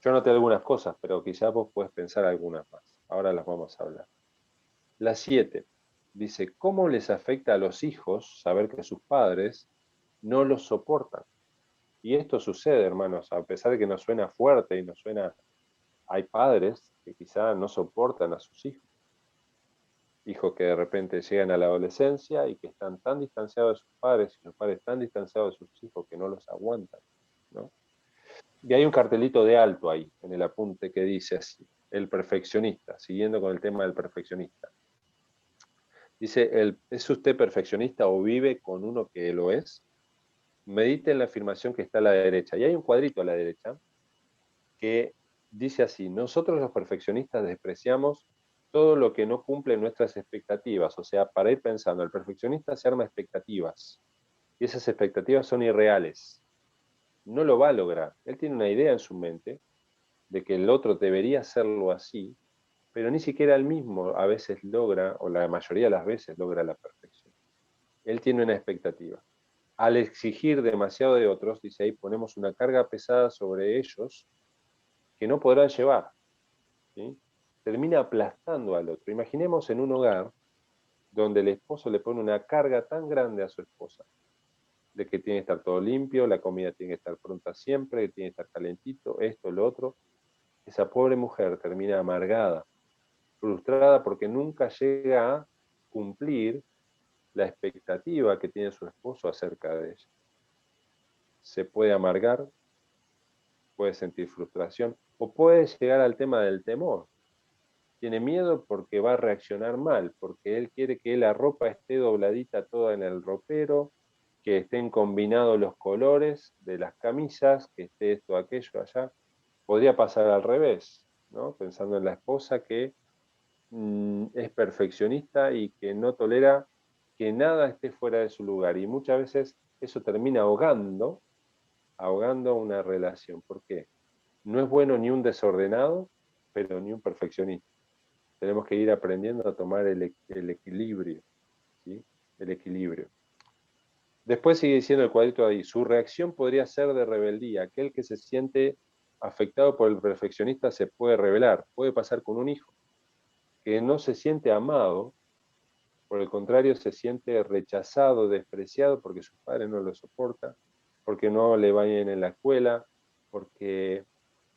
Yo noté algunas cosas, pero quizás vos podés pensar algunas más. Ahora las vamos a hablar. La 7 dice, ¿cómo les afecta a los hijos saber que sus padres no los soportan? Y esto sucede, hermanos, a pesar de que nos suena fuerte y nos suena... Hay padres que quizás no soportan a sus hijos. Hijos que de repente llegan a la adolescencia y que están tan distanciados de sus padres y los padres tan distanciados de sus hijos que no los aguantan, ¿no? Y hay un cartelito de alto ahí, en el apunte, que dice así, el perfeccionista, siguiendo con el tema del perfeccionista. Dice, ¿es usted perfeccionista o vive con uno que lo es? Medite en la afirmación que está a la derecha. Y hay un cuadrito a la derecha que dice así, nosotros los perfeccionistas despreciamos todo lo que no cumple nuestras expectativas. O sea, para ir pensando, el perfeccionista se arma expectativas. Y esas expectativas son irreales. No lo va a lograr. Él tiene una idea en su mente de que el otro debería hacerlo así, pero ni siquiera él mismo a veces logra, o la mayoría de las veces logra la perfección. Él tiene una expectativa. Al exigir demasiado de otros, dice ahí, ponemos una carga pesada sobre ellos que no podrán llevar, ¿sí? Termina aplastando al otro. Imaginemos en un hogar donde el esposo le pone una carga tan grande a su esposa, de que tiene que estar todo limpio, la comida tiene que estar pronta siempre, que tiene que estar calentito, esto, lo otro. Esa pobre mujer termina amargada, frustrada porque nunca llega a cumplir la expectativa que tiene su esposo acerca de ella. Se puede amargar, puede sentir frustración o puede llegar al tema del temor. Tiene miedo porque va a reaccionar mal, porque él quiere que la ropa esté dobladita toda en el ropero, que estén combinados los colores de las camisas, que esté esto, aquello, allá. Podría pasar al revés, ¿no? Pensando en la esposa que es perfeccionista y que no tolera que nada esté fuera de su lugar. Y muchas veces eso termina ahogando una relación. ¿Por qué? No es bueno ni un desordenado, pero ni un perfeccionista. Tenemos que ir aprendiendo a tomar el equilibrio, ¿sí? El equilibrio. Después sigue diciendo el cuadrito ahí, su reacción podría ser de rebeldía. Aquel que se siente afectado por el perfeccionista se puede rebelar. Puede pasar con un hijo que no se siente amado, por el contrario, se siente rechazado, despreciado porque sus padres no lo soportan, porque no le va bien en la escuela, porque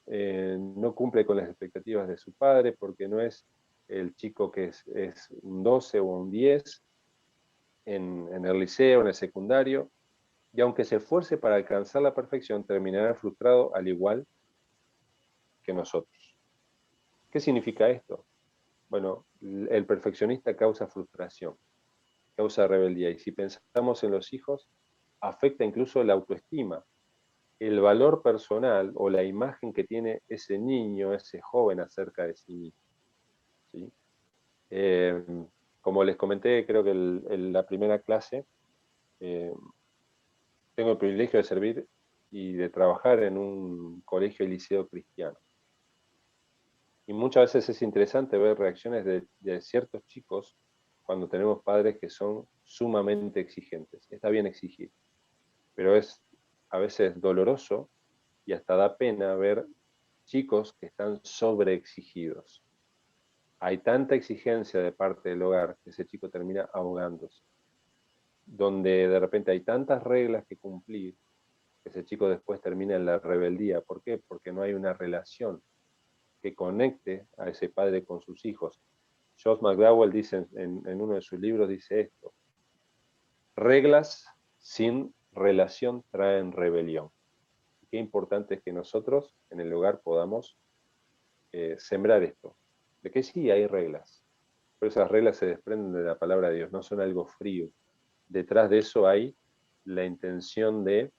no cumple con las expectativas de su padre, porque no es el chico que es un 12 o un 10 en el liceo, en el secundario, y aunque se esfuerce para alcanzar la perfección, terminará frustrado al igual que nosotros. ¿Qué significa esto? Bueno, el perfeccionista causa frustración, causa rebeldía, y si pensamos en los hijos, afecta incluso la autoestima, el valor personal o la imagen que tiene ese niño, ese joven acerca de sí mismo, ¿sí? Como les comenté, creo que en la primera clase, tengo el privilegio de servir y de trabajar en un colegio y liceo cristiano. Y muchas veces es interesante ver reacciones de ciertos chicos cuando tenemos padres que son sumamente exigentes. Está bien exigir, pero es a veces doloroso y hasta da pena ver chicos que están sobreexigidos. Hay tanta exigencia de parte del hogar que ese chico termina ahogándose. Donde de repente hay tantas reglas que cumplir que ese chico después termina en la rebeldía. ¿Por qué? Porque no hay una relación que conecte a ese padre con sus hijos. Josh McDowell dice en uno de sus libros, dice esto: reglas sin relación traen rebelión. Qué importante es que nosotros en el hogar podamos sembrar esto, de que sí hay reglas, pero esas reglas se desprenden de la palabra de Dios, no son algo frío. Detrás de eso hay la intención de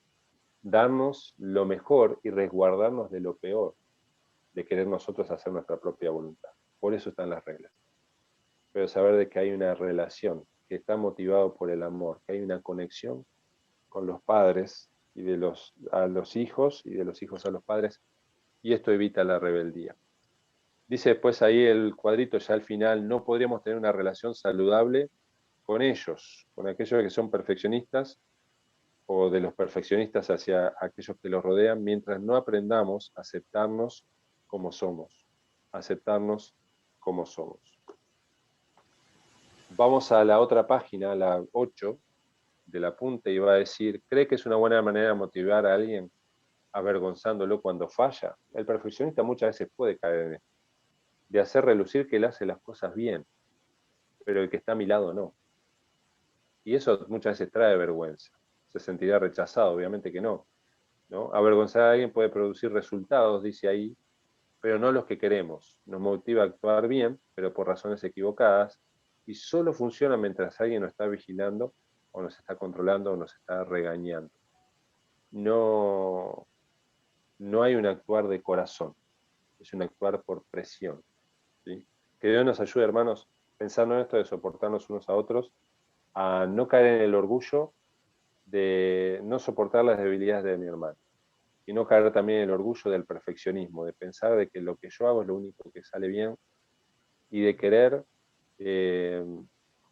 darnos lo mejor y resguardarnos de lo peor, de querer nosotros hacer nuestra propia voluntad. Por eso están las reglas. Pero saber de que hay una relación, que está motivado por el amor, que hay una conexión con los padres y a los hijos y de los hijos a los padres, y esto evita la rebeldía. Dice después ahí el cuadrito ya al final: no podríamos tener una relación saludable con ellos, con aquellos que son perfeccionistas o de los perfeccionistas hacia aquellos que los rodean, mientras no aprendamos a aceptarnos como somos, aceptarnos como somos. Vamos a la otra página, la 8 del apunte, y va a decir: ¿cree que es una buena manera de motivar a alguien avergonzándolo cuando falla? El perfeccionista muchas veces puede caer en esto, de hacer relucir que él hace las cosas bien, pero el que está a mi lado no. Y eso muchas veces trae vergüenza. Se sentirá rechazado, obviamente que no, ¿no? Avergonzar a alguien puede producir resultados, dice ahí, pero no los que queremos. Nos motiva a actuar bien, pero por razones equivocadas, y solo funciona mientras alguien nos está vigilando, o nos está controlando, o nos está regañando. No, no hay un actuar de corazón, es un actuar por presión, ¿sí? Que Dios nos ayude, hermanos, pensando en esto de soportarnos unos a otros, a no caer en el orgullo de no soportar las debilidades de mi hermano, y no caer también en el orgullo del perfeccionismo, de pensar de que lo que yo hago es lo único que sale bien, y de querer eh,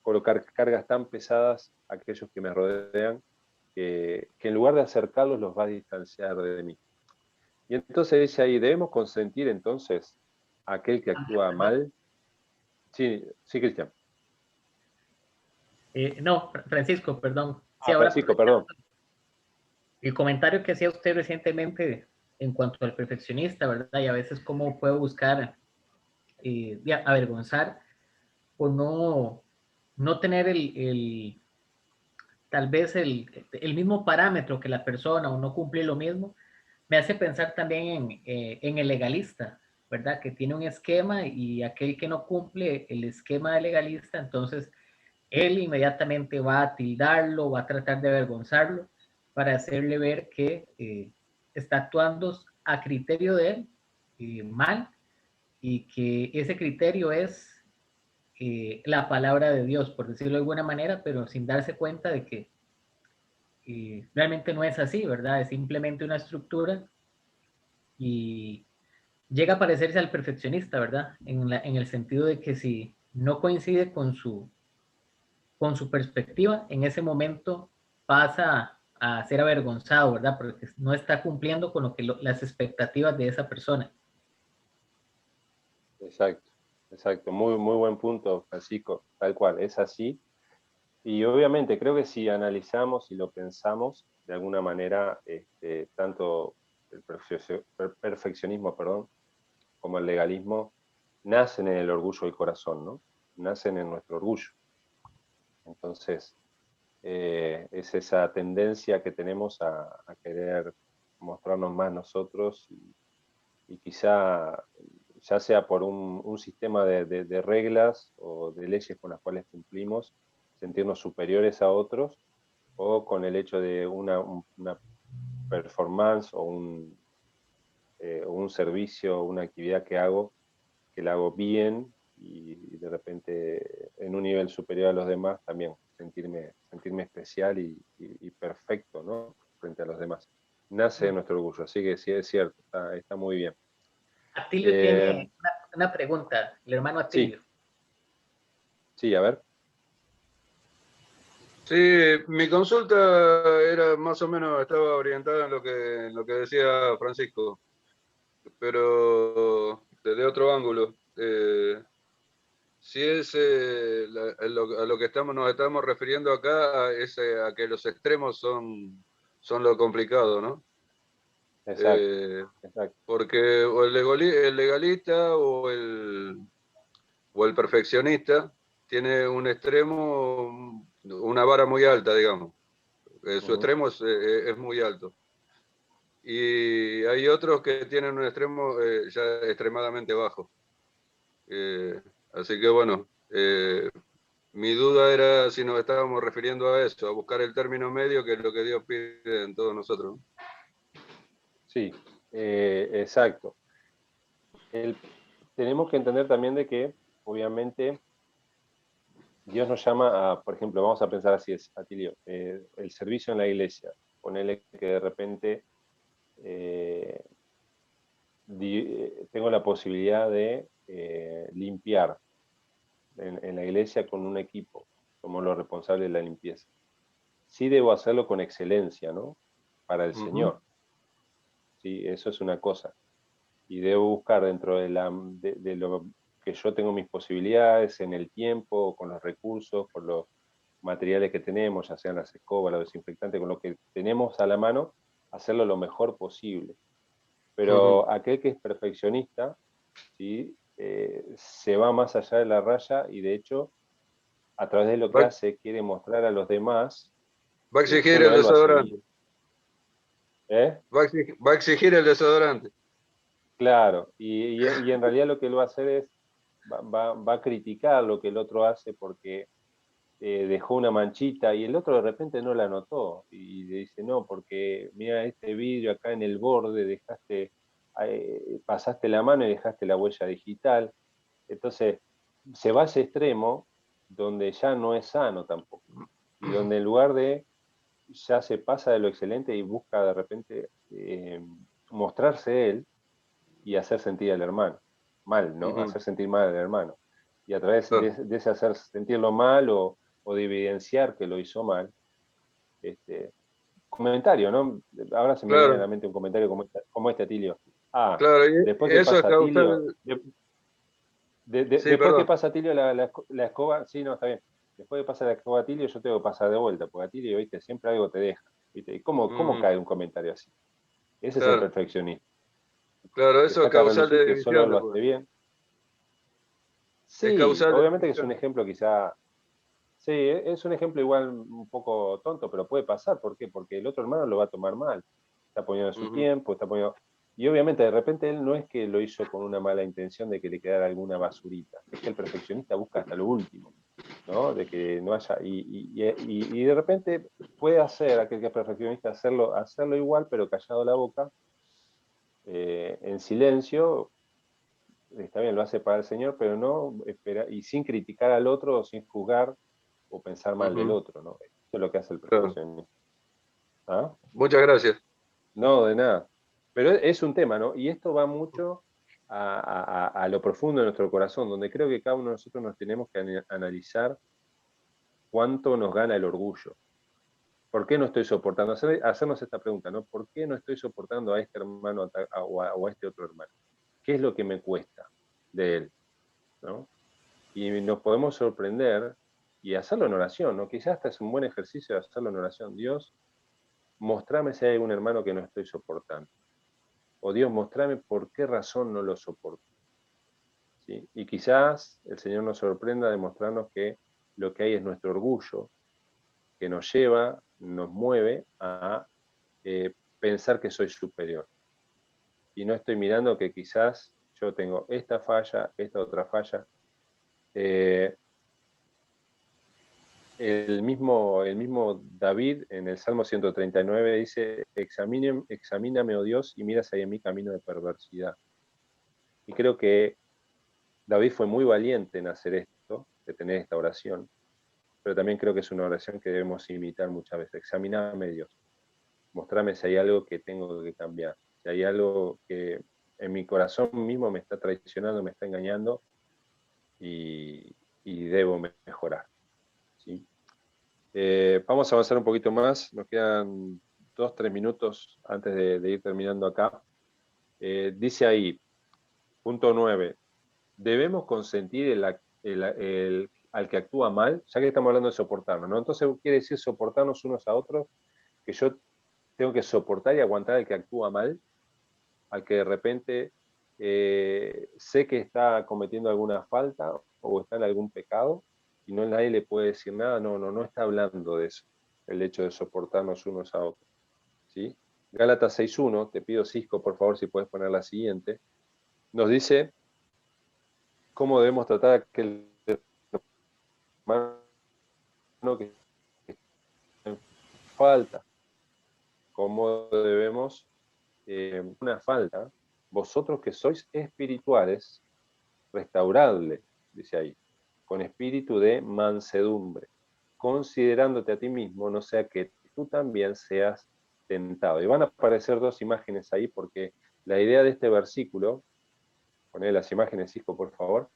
colocar cargas tan pesadas a aquellos que me rodean, que en lugar de acercarlos los va a distanciar de mí. Y entonces dice ahí: ¿debemos consentir entonces a aquel que actúa mal? Sí, sí, Cristian. No, Francisco, perdón. Sí, ahora Francisco, perdón. el comentario que hacía usted recientemente en cuanto al perfeccionista, ¿verdad? Y a veces cómo puedo buscar avergonzar por no tener tal vez el mismo parámetro que la persona o no cumplir lo mismo, me hace pensar también en el legalista, ¿verdad? Que tiene un esquema y aquel que no cumple el esquema de legalista, entonces él inmediatamente va a tildarlo, va a tratar de avergonzarlo para hacerle ver que está actuando a criterio de él mal, y que ese criterio es la palabra de Dios, por decirlo de alguna manera, pero sin darse cuenta de que realmente no es así, ¿verdad? Es simplemente una estructura y llega a parecerse al perfeccionista, ¿verdad? En el sentido de que si no coincide con su perspectiva, en ese momento pasa a ser avergonzado, ¿verdad? Porque no está cumpliendo con las expectativas de esa persona. Exacto, exacto. Muy, muy buen punto, Francisco. Tal cual, es así. Y obviamente creo que si analizamos y lo pensamos, de alguna manera, tanto el perfeccionismo, perdón, como el legalismo, nacen en el orgullo del corazón, ¿no? Nacen en nuestro orgullo. Entonces, es esa tendencia que tenemos a querer mostrarnos más nosotros, y quizá ya sea por un sistema de reglas o de leyes con las cuales cumplimos, sentirnos superiores a otros, o con el hecho de una performance o un servicio, una actividad que la hago bien, y de repente en un nivel superior a los demás también sentirme especial y perfecto, ¿no? Frente a los demás. nace de nuestro orgullo. Así que sí, es cierto, está muy bien. Atilio tiene una pregunta, el hermano Sí, Atilio. sí, a ver. Sí, mi consulta era más o menos, estaba orientada en lo que decía Francisco, pero desde otro ángulo. Si es a lo que nos estamos refiriendo acá, es a que los extremos son lo complicado, ¿no? Exacto, exacto. Porque o el legalista o el perfeccionista tiene un extremo, una vara muy alta, digamos. Su Ujú. extremo es muy alto. Y hay otros que tienen un extremo ya extremadamente bajo. Así que bueno, mi duda era si nos estábamos refiriendo a eso, a buscar el término medio, que es lo que Dios pide en todos nosotros, ¿no? Sí, exacto. Tenemos que entender también de que, obviamente, Dios nos llama a, por ejemplo, vamos a pensar así, Atilio, el servicio en la iglesia. Ponele que de repente eh, tengo la posibilidad de limpiar en la iglesia con un equipo, como los responsables de la limpieza. Sí debo hacerlo con excelencia, ¿no? Para el Ujú. Señor. Sí, eso es una cosa. Y debo buscar dentro de lo que yo tengo mis posibilidades en el tiempo, con los recursos, con los materiales que tenemos, ya sean las escobas, los desinfectantes, con lo que tenemos a la mano, hacerlo lo mejor posible. Ujú. Pero aquel que es perfeccionista, ¿sí? Se va más allá de la raya y de hecho, a través de lo que Va, hace, quiere mostrar a los demás va a que exigir solo el él lo hace desodorante. bien. ¿Eh? Va a exigir el desodorante. Claro, y en realidad lo que él va a hacer es, va a criticar lo que el otro hace porque dejó una manchita y el otro de repente no la notó y le dice, no, porque mira este vidrio acá en el borde, pasaste la mano y dejaste la huella digital. Entonces, se va a ese extremo donde ya no es sano tampoco y donde en lugar de ya se pasa de lo excelente y busca de repente mostrarse él y hacer sentir al hermano mal, ¿no? Ujú. Hacer sentir mal al hermano. Y a través Claro, de ese hacer sentirlo mal o de evidenciar que lo hizo mal, este, comentario, ¿no? Ahora se me viene a la claro, mente un comentario como este, Atilio. Ah, claro. Y después que eso es pasa Atilio, causal. Sí, después que perdón. pasa Atilio la escoba, sí, no, está bien. Después que pasa la escoba Atilio, yo tengo que pasar de vuelta, porque Atilio, viste, siempre algo te deja, viste. ¿Y cómo Ujú. cae un comentario así? Ese es el Claro, perfeccionista, claro, que eso es saca a causal relucir de que solo división él lo hace después. bien. Es Sí, causal de obviamente que es un división. ejemplo quizá. Sí, es un ejemplo igual un poco tonto, pero puede pasar. ¿Por qué? Porque el otro hermano lo va a tomar mal. Está poniendo su Ujú. tiempo, está poniendo... Y obviamente de repente él no es que lo hizo con una mala intención de que le quedara alguna basurita. Es que el perfeccionista busca hasta lo último, ¿no? De que no haya... Y de repente puede hacer aquel que es perfeccionista hacerlo igual, pero callado la boca, en silencio. Está bien, lo hace para el Señor, pero no espera, y sin criticar al otro, sin juzgar o pensar mal del Ujú. otro, ¿no? Eso es lo que hace el Claro. perfeccionista. ¿Ah? Muchas gracias. No, de nada. Pero es un tema, ¿no? Y esto va mucho a lo profundo de nuestro corazón, donde creo que cada uno de nosotros nos tenemos que analizar cuánto nos gana el orgullo. ¿Por qué no estoy soportando? Hacernos esta pregunta, ¿no? ¿Por qué no estoy soportando a este hermano o a este otro hermano? ¿Qué es lo que me cuesta de él? ¿No? Y nos podemos sorprender y hacerlo en oración, ¿no? Quizás hasta es un buen ejercicio de hacerlo en oración. Dios, mostrame si hay algún hermano que no estoy soportando. O Dios, mostrame por qué razón no lo soporto. ¿Sí? Y quizás el Señor nos sorprenda de mostrarnos que lo que hay es nuestro orgullo, que nos lleva, nos mueve a pensar que soy superior. Y no estoy mirando que quizás yo tengo esta falla, esta otra falla. Eh, el mismo David en el Salmo 139 dice, examíname, oh Dios, y mira si hay en mí camino de perversidad. Y creo que David fue muy valiente en hacer esto, de tener esta oración, pero también creo que es una oración que debemos imitar muchas veces. Examíname, Dios. Mostrame si hay algo que tengo que cambiar, si hay algo que en mi corazón mismo me está traicionando, me está engañando y debo mejorar, ¿sí? Vamos a avanzar un poquito más, nos quedan 2-3 minutos antes de ir terminando acá. Dice ahí, punto 9, debemos consentir al que actúa mal, ya que estamos hablando de soportarnos, ¿no? Entonces quiere decir soportarnos unos a otros, que yo tengo que soportar y aguantar al que actúa mal, al que de repente sé que está cometiendo alguna falta o está en algún pecado y no nadie le puede decir nada, no está hablando de eso, el hecho de soportarnos unos a otros, ¿sí? Gálatas 6.1, te pido, Cisco, por favor, si puedes poner la siguiente, nos dice cómo debemos tratar a aquel hermano que está en falta, cómo debemos, una falta, vosotros que sois espirituales, restauradle, dice ahí, con espíritu de mansedumbre, considerándote a ti mismo, no sea que tú también seas tentado. Y van a aparecer dos imágenes ahí porque la idea de este versículo, poné las imágenes, hijo, por favor,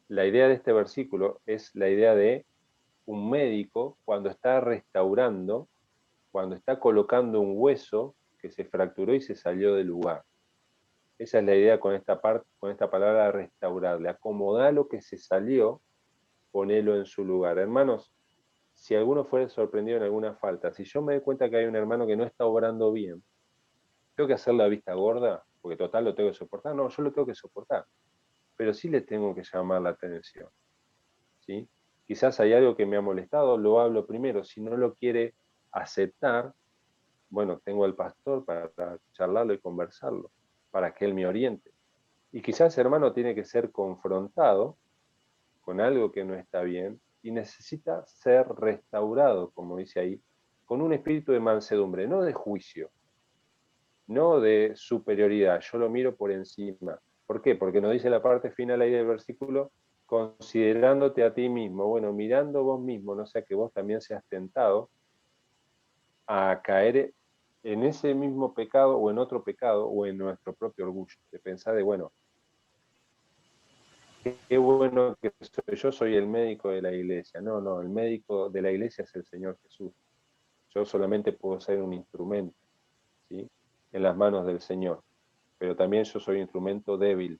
la idea de este versículo es la idea de un médico cuando está restaurando, cuando está colocando un hueso que se fracturó y se salió del lugar. Esa es la idea con esta parte, con esta palabra restaurarle, acomodar lo que se salió, ponelo en su lugar. Hermanos, si alguno fuera sorprendido en alguna falta, si yo me doy cuenta que hay un hermano que no está obrando bien, ¿tengo que hacer la vista gorda? Porque total lo tengo que soportar. No, yo lo tengo que soportar, pero sí le tengo que llamar la atención, ¿sí? Quizás hay algo que me ha molestado, lo hablo primero. Si no lo quiere aceptar, bueno, tengo al pastor para charlarlo y conversarlo, para que él me oriente. Y quizás, hermano, tiene que ser confrontado con algo que no está bien y necesita ser restaurado, como dice ahí, con un espíritu de mansedumbre, no de juicio, no de superioridad. Yo lo miro por encima. ¿Por qué? Porque nos dice la parte final ahí del versículo, considerándote a ti mismo. Bueno, mirando vos mismo, no sea que vos también seas tentado a caer en ese mismo pecado o en otro pecado o en nuestro propio orgullo, de pensar de, bueno, qué bueno que yo soy el médico de la iglesia. No, el médico de la iglesia es el Señor Jesús. Yo solamente puedo ser un instrumento, ¿sí? En las manos del Señor. Pero también yo soy un instrumento débil,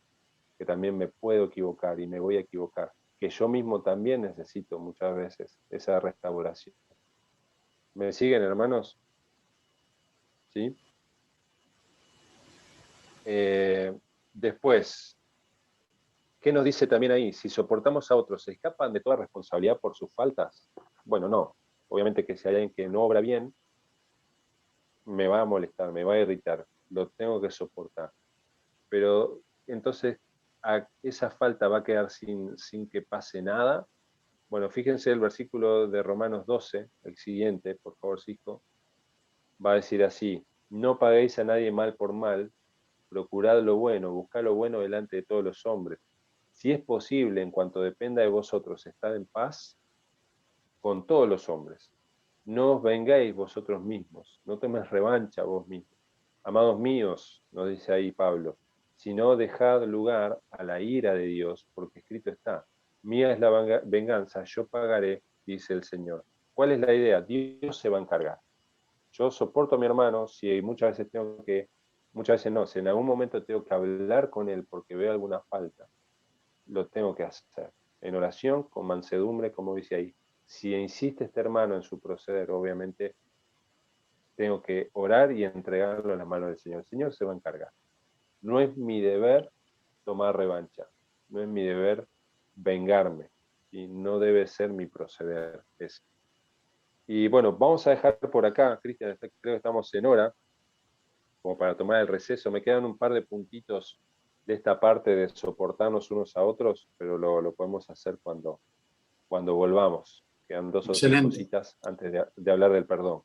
que también me puedo equivocar y me voy a equivocar. Que yo mismo también necesito muchas veces esa restauración. ¿Me siguen, hermanos? ¿Sí? Después, ¿qué nos dice también ahí? Si soportamos a otros, ¿se escapan de toda responsabilidad por sus faltas? Bueno, no. Obviamente que si hay alguien que no obra bien, me va a molestar, me va a irritar, lo tengo que soportar. Pero entonces esa falta va a quedar sin que pase nada. Bueno, fíjense el versículo de Romanos 12, el siguiente, por favor, Cisco, va a decir así, no paguéis a nadie mal por mal, procurad lo bueno, buscad lo bueno delante de todos los hombres. Si es posible, en cuanto dependa de vosotros, estad en paz con todos los hombres. No os vengáis vosotros mismos, no tomes revancha vos mismos. Amados míos, nos dice ahí Pablo, sino dejad lugar a la ira de Dios, porque escrito está, mía es la venganza, yo pagaré, dice el Señor. ¿Cuál es la idea? Dios se va a encargar. Yo soporto a mi hermano, si muchas veces muchas veces no, si en algún momento tengo que hablar con él porque veo alguna falta, lo tengo que hacer. En oración, con mansedumbre, como dice ahí. Si insiste este hermano en su proceder, obviamente tengo que orar y entregarlo en las manos del Señor. El Señor se va a encargar. No es mi deber tomar revancha, no es mi deber vengarme, y no debe ser mi proceder ese. Y bueno, vamos a dejar por acá, Cristian, creo que estamos en hora, como para tomar el receso. Me quedan un par de puntitos de esta parte de soportarnos unos a otros, pero lo podemos hacer cuando volvamos. Quedan 2 o 3 Excelente, cositas antes de hablar del perdón.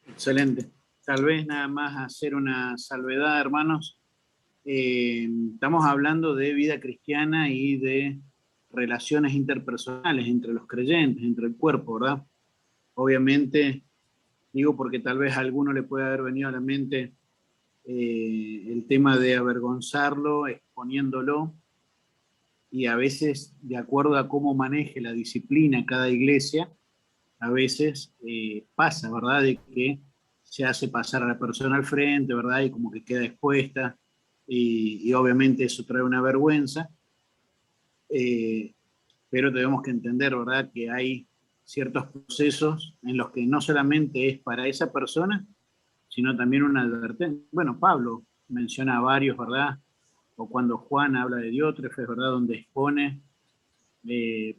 excelente. Tal vez nada más hacer una salvedad, hermanos. Estamos hablando de vida cristiana y de relaciones interpersonales entre los creyentes, entre el cuerpo, ¿verdad? Obviamente Digo porque tal vez a alguno le puede haber venido a la mente el tema de avergonzarlo, exponiéndolo, y a veces, de acuerdo a cómo maneje la disciplina cada iglesia, a veces pasa, ¿verdad? De que se hace pasar a la persona al frente, ¿verdad? Y como que queda expuesta, y obviamente eso trae una vergüenza, eh, pero tenemos que entender, ¿verdad? Que hay ciertos procesos en los que no solamente es para esa persona, sino también una advertencia. Bueno, Pablo menciona varios, ¿verdad? O cuando Juan habla de Diótrefes, ¿verdad? Donde expone,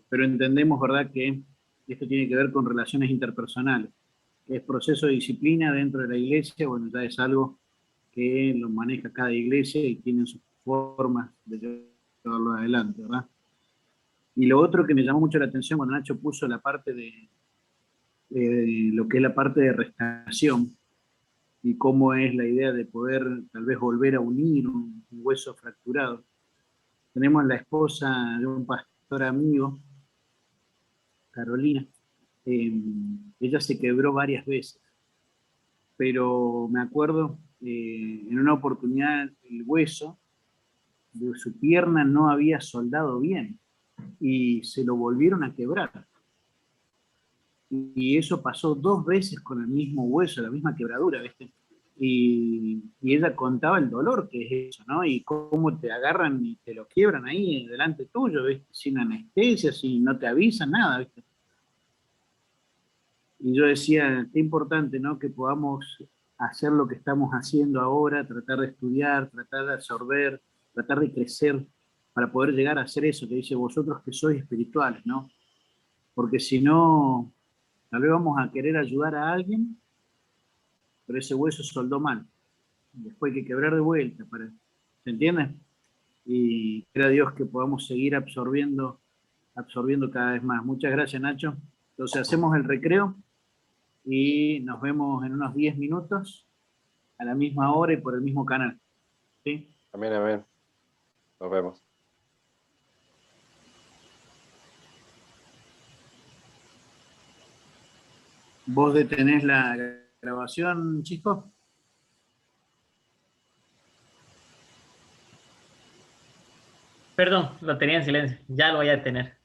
pero entendemos, ¿verdad? Que esto tiene que ver con relaciones interpersonales, que es proceso de disciplina dentro de la iglesia, bueno, ya es algo que lo maneja cada iglesia y tienen sus formas de llevarlo adelante, ¿verdad? Y lo otro que me llamó mucho la atención cuando Nacho puso la parte de lo que es la parte de restauración, y cómo es la idea de poder tal vez volver a unir un hueso fracturado. Tenemos la esposa de un pastor amigo, Carolina. eh, Ella se quebró varias veces, pero me acuerdo en una oportunidad el hueso de su pierna no había soldado bien y se lo volvieron a quebrar. Y eso pasó 2 veces con el mismo hueso, la misma quebradura, ¿viste? Y ella contaba el dolor que es eso, ¿no? Y cómo te agarran y te lo quiebran ahí delante tuyo, ¿viste? Sin anestesia, sin no te avisan, nada, ¿viste? Y yo decía, qué importante, ¿no? Que podamos hacer lo que estamos haciendo ahora, tratar de estudiar, tratar de absorber, tratar de crecer, para poder llegar a hacer eso que dice vosotros que sois espirituales, ¿no? Porque si no, tal vez vamos a querer ayudar a alguien, pero ese hueso soldó mal. Después hay que quebrar de vuelta, ¿se entiende? Y quiera Dios que podamos seguir absorbiendo cada vez más. Muchas gracias, Nacho. Entonces hacemos el recreo y nos vemos en unos 10 minutos a la misma hora y por el mismo canal. ¿Sí? Amén, amén. Nos vemos. ¿Vos detenés la grabación, chicos? Perdón, lo tenía en silencio. Ya lo voy a detener.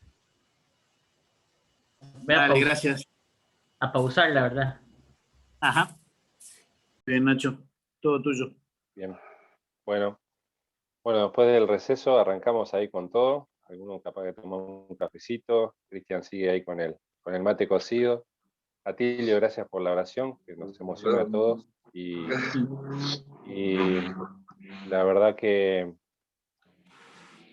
Voy a, Dale, gracias. a pausar, la verdad. Ajá. Bien, Nacho. Todo tuyo. Bien. Bueno, después del receso arrancamos ahí con todo. Algunos capaz que tomamos un cafecito. Cristian sigue ahí con el mate cocido. Atilio, gracias por la oración, que nos emociona a todos. Y la verdad que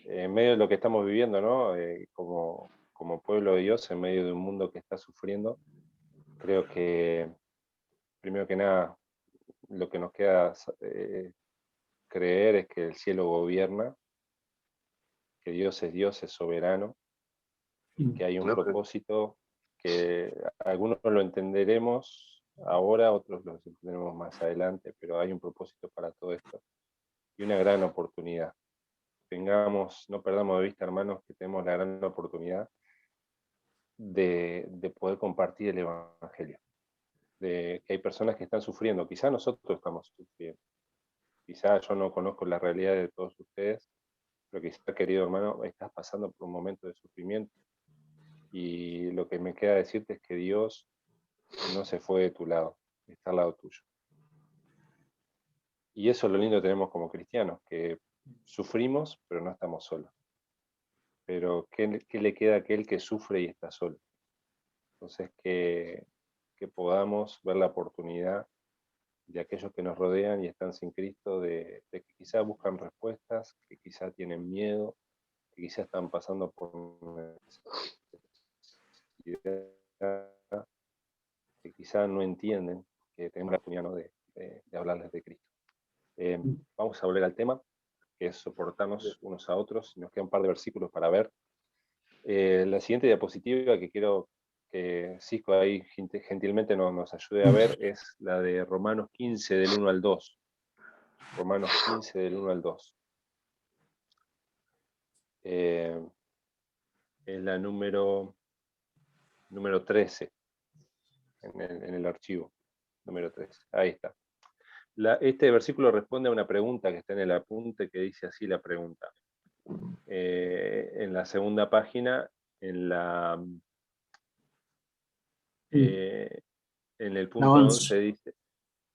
en medio de lo que estamos viviendo, ¿no? Como pueblo de Dios, en medio de un mundo que está sufriendo, creo que primero que nada lo que nos queda creer es que el cielo gobierna, que Dios, es soberano, y que hay un propósito que algunos lo entenderemos ahora, otros lo entenderemos más adelante, pero hay un propósito para todo esto y una gran oportunidad. No perdamos de vista, hermanos, que tenemos la gran oportunidad de poder compartir el Evangelio, de que hay personas que están sufriendo, quizá nosotros estamos sufriendo, quizá yo no conozco la realidad de todos ustedes, pero quizá, querido hermano, estás pasando por un momento de sufrimiento, y lo que me queda decirte es que Dios no se fue de tu lado, está al lado tuyo. Y eso es lo lindo que tenemos como cristianos, que sufrimos, pero no estamos solos. Pero ¿qué le queda a aquel que sufre y está solo? Entonces, que podamos ver la oportunidad de aquellos que nos rodean y están sin Cristo, de que quizás buscan respuestas, que quizás tienen miedo, que quizás están pasando por necesidad, que quizás no entienden, que tenemos la oportunidad, ¿no? de hablarles de Cristo. Vamos a volver al tema, que es soportarnos unos a otros. Nos queda un par de versículos para ver. La siguiente diapositiva que quiero que Cisco ahí gentilmente nos ayude a ver es la de Romanos 15 del 1 al 2. Romanos 15 del 1 al 2. Es la número 13 en el archivo. número 3. Ahí está. Este versículo responde a una pregunta que está en el apunte que dice así la pregunta. En la segunda página, en el punto 11 dice,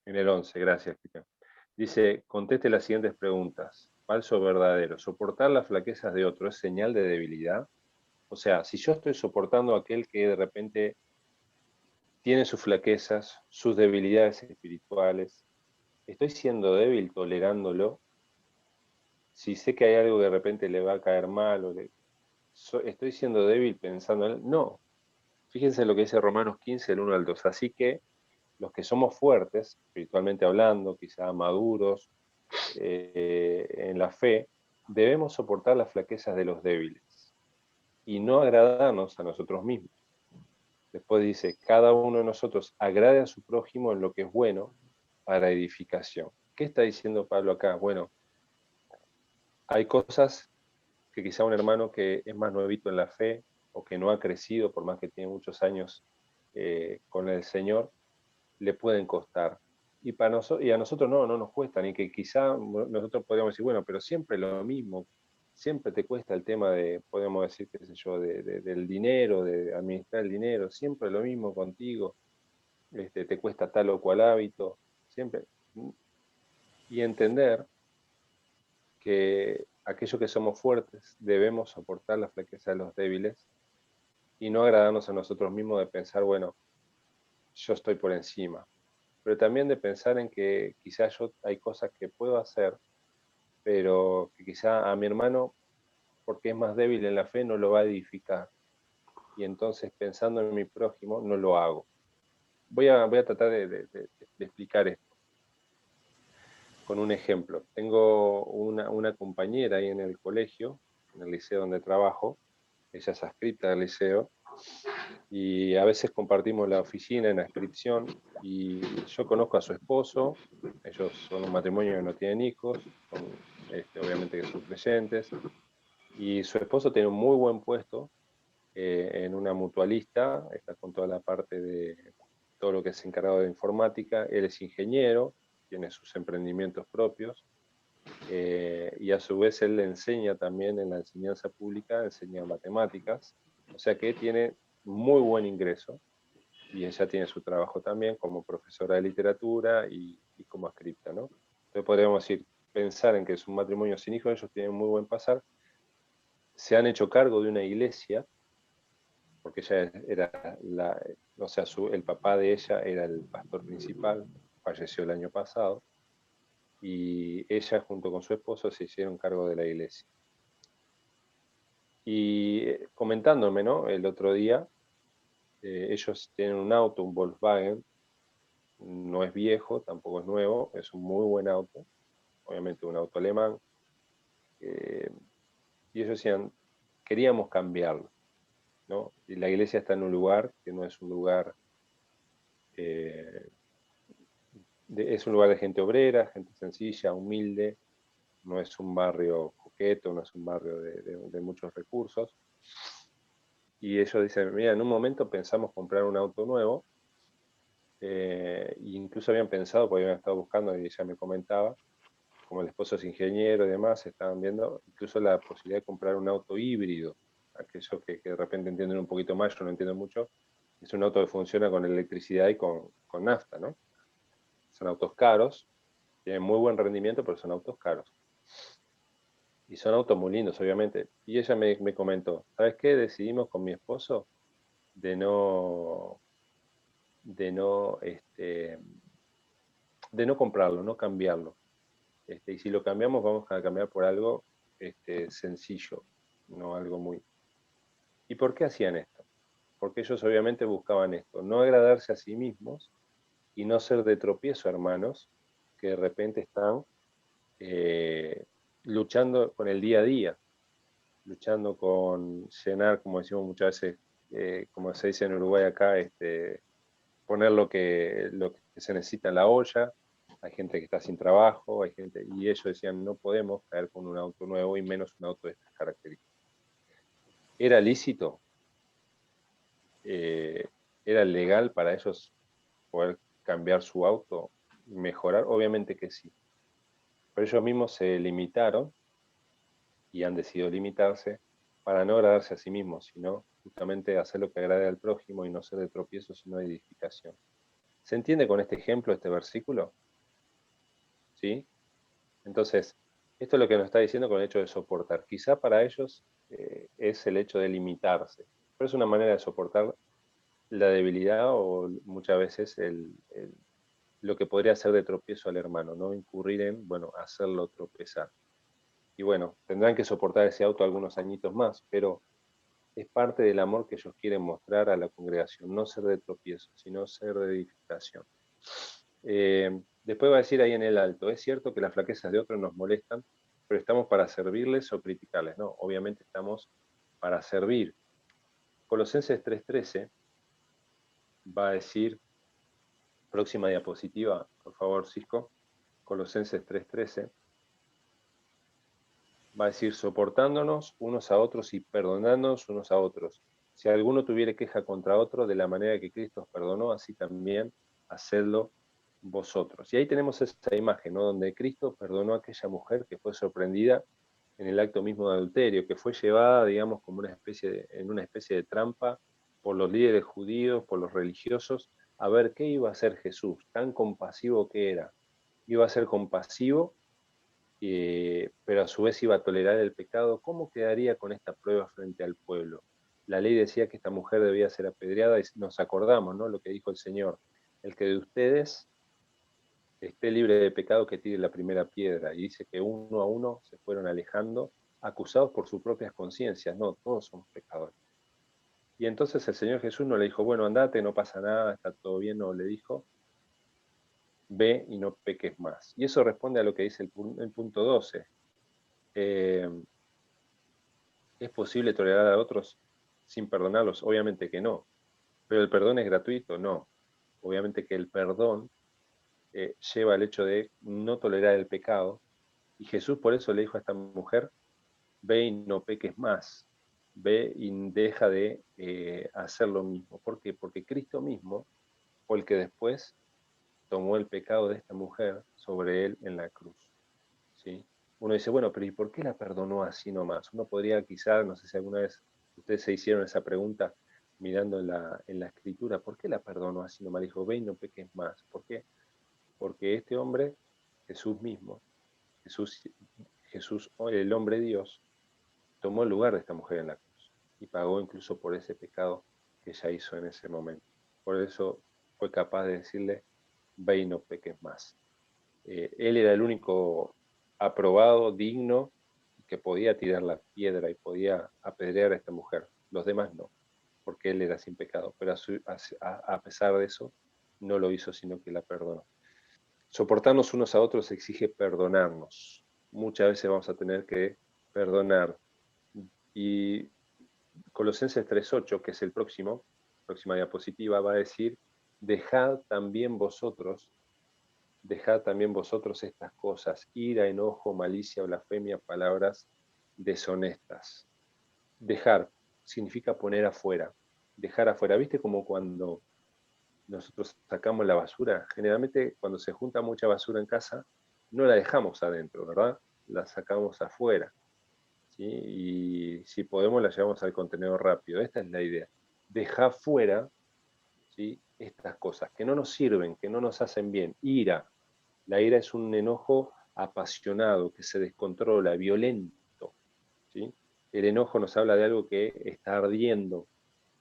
en el 11, gracias, Cristian. Dice, conteste las siguientes preguntas. Falso o verdadero. ¿Soportar las flaquezas de otro es señal de debilidad? O sea, si yo estoy soportando a aquel que de repente tiene sus flaquezas, sus debilidades espirituales, ¿estoy siendo débil tolerándolo? Si sé que hay algo que de repente le va a caer mal, ¿estoy siendo débil pensando en él? No. Fíjense lo que dice Romanos 15, el 1 al 2. Así que los que somos fuertes, espiritualmente hablando, quizá maduros en la fe, debemos soportar las flaquezas de los débiles y no agradarnos a nosotros mismos. Después dice, cada uno de nosotros agrade a su prójimo en lo que es bueno para edificación. ¿Qué está diciendo Pablo acá? Bueno, hay cosas que quizá un hermano que es más nuevito en la fe o que no ha crecido, por más que tiene muchos años con el Señor, le pueden costar. Y a nosotros no nos cuestan, y que quizá nosotros podríamos decir, bueno, pero siempre lo mismo, siempre te cuesta el tema de, podemos decir, qué sé yo, del dinero, de administrar el dinero, siempre lo mismo contigo, te cuesta tal o cual hábito, siempre. Y entender que aquellos que somos fuertes debemos soportar la flaqueza de los débiles y no agradarnos a nosotros mismos de pensar, bueno, yo estoy por encima, pero también de pensar en que quizás yo hay cosas que puedo hacer, pero que quizá a mi hermano, porque es más débil en la fe, no lo va a edificar. Y entonces pensando en mi prójimo, no lo hago. Voy a tratar de explicar esto con un ejemplo. Tengo una compañera ahí en el colegio, en el liceo donde trabajo, ella es adscripta del liceo, y a veces compartimos la oficina en la inscripción, y yo conozco a su esposo, ellos son un matrimonio que no tienen hijos, obviamente que son creyentes, y su esposo tiene un muy buen puesto en una mutualista, está con toda la parte de todo lo que es encargado de informática, él es ingeniero, tiene sus emprendimientos propios, y a su vez él le enseña también en la enseñanza pública, enseña matemáticas, o sea que tiene muy buen ingreso, y ella tiene su trabajo también como profesora de literatura y como adscripta, ¿no? Entonces podríamos decir, pensar en que es un matrimonio sin hijos, ellos tienen muy buen pasar, se han hecho cargo de una iglesia, porque ella era o sea, el papá de ella era el pastor principal, falleció el año pasado, y ella junto con su esposo se hicieron cargo de la iglesia. Y comentándome, ¿no? El otro día, ellos tienen un auto, un Volkswagen, no es viejo, tampoco es nuevo, es un muy buen auto, obviamente un auto alemán, y ellos decían, queríamos cambiarlo, ¿no? Y la iglesia está en un lugar que no es un lugar, es un lugar de gente obrera, gente sencilla, humilde, no es un barrio coqueto, no es un barrio de muchos recursos. Y ellos dicen, mira, en un momento pensamos comprar un auto nuevo, e incluso habían pensado, porque habían estado buscando, y ella me comentaba, como el esposo es ingeniero y demás, estaban viendo incluso la posibilidad de comprar un auto híbrido, aquellos que de repente entienden un poquito más, yo no entiendo mucho, es un auto que funciona con electricidad y con nafta, ¿no? Son autos caros, tienen muy buen rendimiento, pero son autos caros. Y son autos muy lindos, obviamente. Y ella me comentó, ¿sabes qué? Decidimos con mi esposo de no comprarlo, no cambiarlo. Y si lo cambiamos, vamos a cambiar por algo sencillo, no algo muy... ¿Y por qué hacían esto? Porque ellos obviamente buscaban esto, no agradarse a sí mismos y no ser de tropiezo, hermanos, que de repente están luchando con el día a día, luchando con llenar, como decimos muchas veces, como se dice en Uruguay acá, poner lo que se necesita en la olla. Hay gente que está sin trabajo, hay gente, y ellos decían, no podemos caer con un auto nuevo y menos un auto de estas características. ¿Era lícito? ¿Era legal para ellos poder cambiar su auto, mejorar? Obviamente que sí. Pero ellos mismos se limitaron y han decidido limitarse para no agradarse a sí mismos, sino justamente hacer lo que agrade al prójimo y no ser de tropiezo, sino de edificación. ¿Se entiende con este ejemplo, este versículo? ¿Sí? Entonces, esto es lo que nos está diciendo con el hecho de soportar. Quizá para ellos es el hecho de limitarse, pero es una manera de soportar la debilidad o muchas veces lo que podría ser de tropiezo al hermano, no incurrir en, bueno, hacerlo tropezar. Y bueno, tendrán que soportar ese auto algunos añitos más, pero es parte del amor que ellos quieren mostrar a la congregación, no ser de tropiezo, sino ser de edificación. Después va a decir ahí en el alto, es cierto que las flaquezas de otros nos molestan, pero estamos para servirles o criticarles, ¿no? Obviamente estamos para servir. Colosenses 3:13 va a decir, próxima diapositiva, por favor, Cisco, Colosenses 3:13, va a decir, soportándonos unos a otros y perdonándonos unos a otros. Si alguno tuviere queja contra otro, de la manera que Cristo os perdonó, así también hacedlo vosotros. Y ahí tenemos esa imagen, ¿no? Donde Cristo perdonó a aquella mujer que fue sorprendida en el acto mismo de adulterio, que fue llevada, digamos, como en una especie de trampa por los líderes judíos, por los religiosos, a ver qué iba a hacer Jesús, tan compasivo que era. Iba a ser compasivo, pero a su vez iba a tolerar el pecado. ¿Cómo quedaría con esta prueba frente al pueblo? La ley decía que esta mujer debía ser apedreada y nos acordamos, ¿no? Lo que dijo el Señor, el que de ustedes esté libre de pecado que tire la primera piedra. Y dice que uno a uno se fueron alejando, acusados por sus propias conciencias. No, todos somos pecadores. Y entonces el Señor Jesús no le dijo, bueno, andate, no pasa nada, está todo bien, no, le dijo, ve y no peques más. Y eso responde a lo que dice el punto 12. ¿Es posible tolerar a otros sin perdonarlos? Obviamente que no. ¿Pero el perdón es gratuito? No. Obviamente que el perdón lleva al hecho de no tolerar el pecado. Y Jesús por eso le dijo a esta mujer, ve y no peques más. Ve y deja de hacer lo mismo. ¿Por qué? Porque Cristo mismo fue el que después tomó el pecado de esta mujer sobre él en la cruz. ¿Sí? Uno dice, bueno, pero ¿y por qué la perdonó así nomás? Uno podría quizás, no sé si alguna vez ustedes se hicieron esa pregunta mirando en la escritura, ¿por qué la perdonó así nomás? Dijo, ve y no peques más. ¿Por qué? Porque este hombre, Jesús mismo, Jesús, Jesús, el hombre Dios, tomó el lugar de esta mujer en la cruz y pagó incluso por ese pecado que ella hizo en ese momento. Por eso fue capaz de decirle, ve y no peques más. Él era el único aprobado, digno, que podía tirar la piedra y podía apedrear a esta mujer. Los demás no, porque él era sin pecado. Pero a pesar de eso, no lo hizo, sino que la perdonó. Soportarnos unos a otros exige perdonarnos. Muchas veces vamos a tener que perdonar. Y Colosenses 3:8, que es el próxima diapositiva, va a decir, dejad también vosotros estas cosas, ira, enojo, malicia, blasfemia, palabras deshonestas. Dejar significa poner afuera, dejar afuera. ¿Viste como cuando nosotros sacamos la basura? Generalmente cuando se junta mucha basura en casa, no la dejamos adentro, ¿verdad? La sacamos afuera, ¿sí? Y si podemos la llevamos al contenedor rápido. Esta es la idea. Dejar fuera, ¿sí?, estas cosas que no nos sirven, que no nos hacen bien. Ira. La ira es un enojo apasionado, que se descontrola, violento, ¿sí? El enojo nos habla de algo que está ardiendo,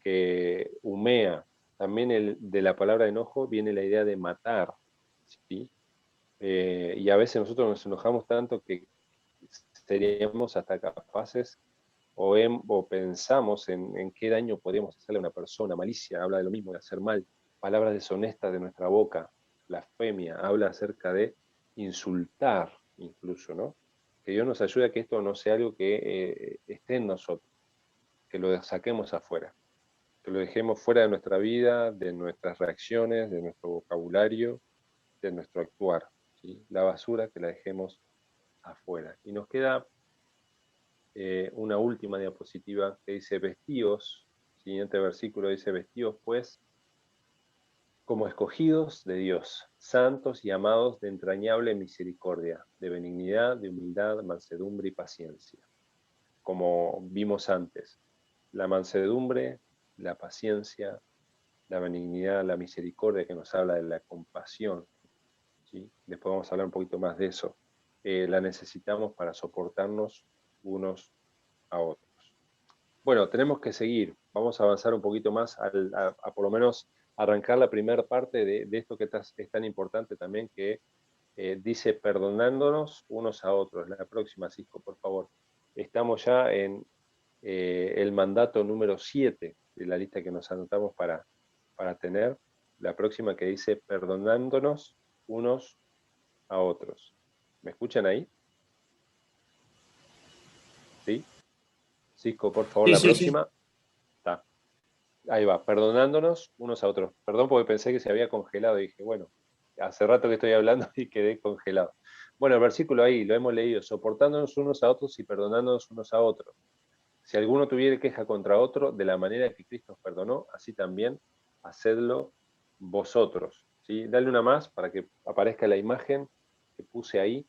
que humea. También de la palabra enojo viene la idea de matar, ¿sí? Y a veces nosotros nos enojamos tanto que seríamos hasta capaces o pensamos en qué daño podríamos hacerle a una persona. Malicia habla de lo mismo, de hacer mal. Palabras deshonestas de nuestra boca. Blasfemia habla acerca de insultar incluso, ¿no? Que Dios nos ayude a que esto no sea algo que esté en nosotros, que lo saquemos afuera, que lo dejemos fuera de nuestra vida, de nuestras reacciones, de nuestro vocabulario, de nuestro actuar, ¿sí? La basura que la dejemos afuera. Y nos queda una última diapositiva que dice vestíos, siguiente versículo dice vestíos pues como escogidos de Dios, santos y amados de entrañable misericordia, de benignidad, de humildad, mansedumbre y paciencia. Como vimos antes, la mansedumbre, la paciencia, la benignidad, la misericordia, que nos habla de la compasión, ¿sí? Después vamos a hablar un poquito más de eso. La necesitamos para soportarnos unos a otros. Bueno, tenemos que seguir. Vamos a avanzar un poquito más a por lo menos arrancar la primera parte de esto que es tan importante también, que dice perdonándonos unos a otros. La próxima, Cisco, por favor. Estamos ya en el mandato número 7 de la lista que nos anotamos para tener. La próxima que dice perdonándonos unos a otros. ¿Me escuchan ahí? ¿Sí? Cisco, por favor, Sí, la sí, sí. próxima. Está. Ahí va, perdonándonos unos a otros. Perdón porque pensé que se había congelado y dije, bueno, hace rato que estoy hablando y quedé congelado. Bueno, el versículo ahí lo hemos leído, soportándonos unos a otros y perdonándonos unos a otros. Si alguno tuviera queja contra otro, de la manera que Cristo os perdonó, así también hacedlo vosotros. ¿Sí? Dale una más para que aparezca la imagen que puse ahí,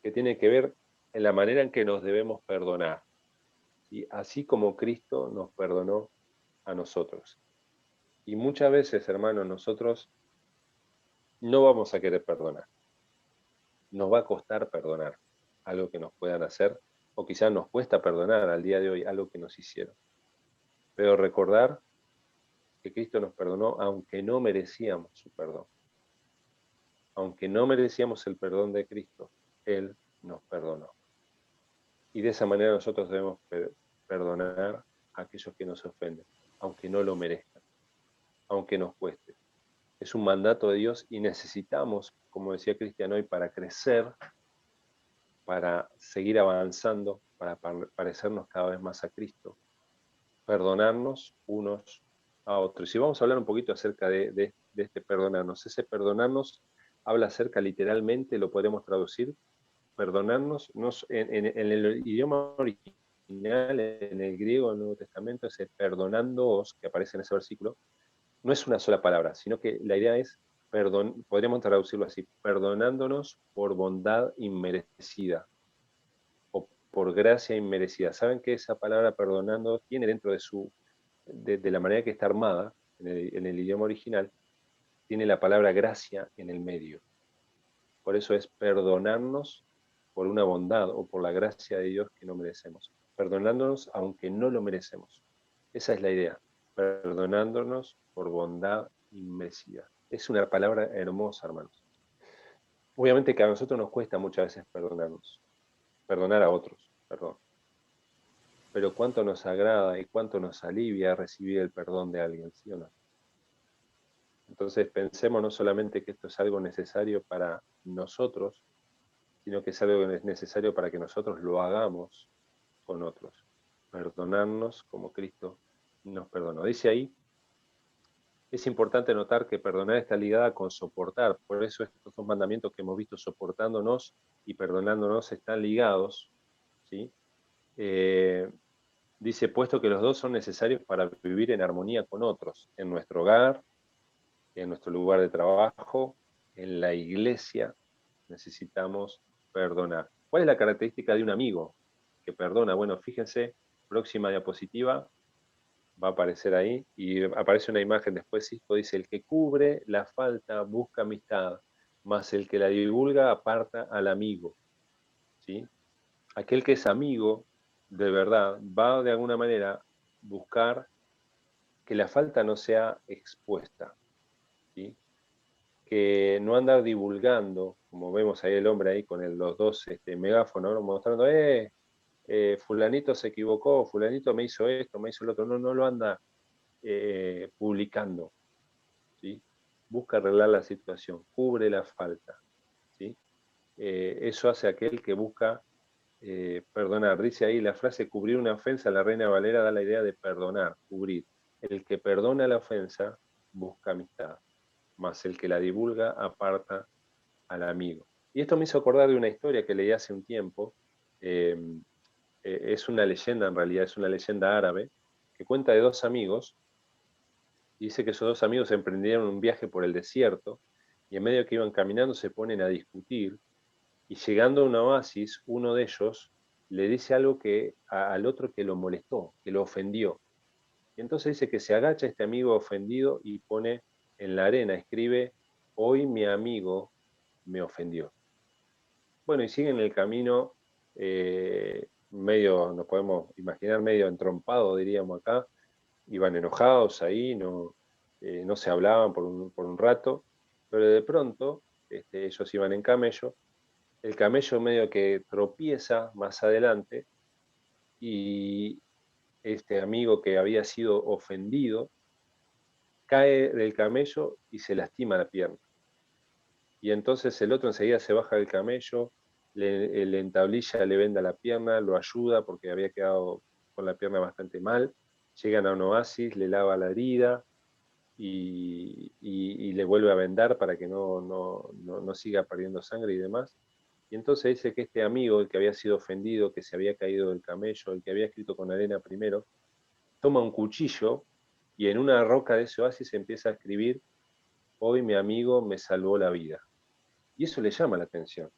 que tiene que ver en la manera en que nos debemos perdonar. ¿Sí? Así como Cristo nos perdonó a nosotros. Y muchas veces, hermanos, nosotros no vamos a querer perdonar. Nos va a costar perdonar algo que nos puedan hacer, o quizás nos cuesta perdonar al día de hoy algo que nos hicieron. Pero recordar que Cristo nos perdonó aunque no merecíamos su perdón. Aunque no merecíamos el perdón de Cristo, Él nos perdonó. Y de esa manera nosotros debemos perdonar a aquellos que nos ofenden, aunque no lo merezcan, aunque nos cueste. Es un mandato de Dios y necesitamos, como decía Cristian hoy, para crecer, para seguir avanzando, para parecernos cada vez más a Cristo, perdonarnos unos a otros. Y vamos a hablar un poquito acerca de este perdonarnos. Ese perdonarnos habla acerca literalmente, lo podemos traducir, perdonarnos en el idioma original, en el griego del Nuevo Testamento, ese perdonándoos que aparece en ese versículo, no es una sola palabra, sino que la idea es, perdón, podríamos traducirlo así, perdonándonos por bondad inmerecida o por gracia inmerecida. ¿Saben que esa palabra perdonando tiene dentro de la manera que está armada, en el idioma original, tiene la palabra gracia en el medio? Por eso es perdonarnos por una bondad o por la gracia de Dios que no merecemos. Perdonándonos aunque no lo merecemos. Esa es la idea. Perdonándonos por bondad inmerecida. Es una palabra hermosa, hermanos. Obviamente que a nosotros nos cuesta muchas veces perdonarnos. Perdonar a otros, perdón. Pero cuánto nos agrada y cuánto nos alivia recibir el perdón de alguien, ¿sí o no? Entonces pensemos no solamente que esto es algo necesario para nosotros, sino que es algo necesario para que nosotros lo hagamos con otros. Perdonarnos como Cristo nos perdonó. Dice ahí, es importante notar que perdonar está ligada con soportar. Por eso estos dos mandamientos que hemos visto, soportándonos y perdonándonos, están ligados, ¿sí? Dice, puesto que los dos son necesarios para vivir en armonía con otros, en nuestro hogar, en nuestro lugar de trabajo, en la iglesia, necesitamos perdonar. ¿Cuál es la característica de un amigo que perdona? Bueno, fíjense, próxima diapositiva, va a aparecer ahí, y aparece una imagen después, Cisco dice, el que cubre la falta busca amistad, mas el que la divulga aparta al amigo. ¿Sí? Aquel que es amigo, de verdad, va de alguna manera buscar que la falta no sea expuesta, ¿sí? Que no andar divulgando, como vemos ahí el hombre ahí con los dos megáfonos, ¿no? Mostrando, fulanito se equivocó, fulanito me hizo esto, me hizo lo otro, no lo anda publicando, ¿sí? Busca arreglar la situación, cubre la falta, ¿sí? Eso hace aquel que busca perdonar. Dice ahí la frase cubrir una ofensa, la Reina Valera da la idea de perdonar, cubrir. El que perdona la ofensa busca amistad, mas el que la divulga aparta al amigo. Y esto me hizo acordar de una historia que leí hace un tiempo. Es una leyenda, en realidad, es una leyenda árabe, que cuenta de dos amigos Y dice que esos dos amigos emprendieron un viaje por el desierto y en medio que iban caminando se ponen a discutir y llegando a un oasis, uno de ellos le dice algo al otro que lo molestó, que lo ofendió. Y entonces dice que se agacha este amigo ofendido y pone en la arena, escribe, hoy mi amigo me ofendió. Bueno, y siguen el camino medio, nos podemos imaginar, medio entrompado, diríamos acá. Iban enojados ahí, no se hablaban por un rato, pero de pronto ellos iban en camello. El camello medio que tropieza más adelante y este amigo que había sido ofendido cae del camello y se lastima la pierna. Y entonces el otro enseguida se baja del camello, le entablilla, le venda la pierna, lo ayuda porque había quedado con la pierna bastante mal. Llegan a un oasis, le lava la herida y le vuelve a vendar para que no siga perdiendo sangre y demás. Y entonces dice que este amigo, el que había sido ofendido, que se había caído del camello, el que había escrito con arena primero, toma un cuchillo y en una roca de ese oasis empieza a escribir, hoy mi amigo me salvó la vida. Y eso le llama la atención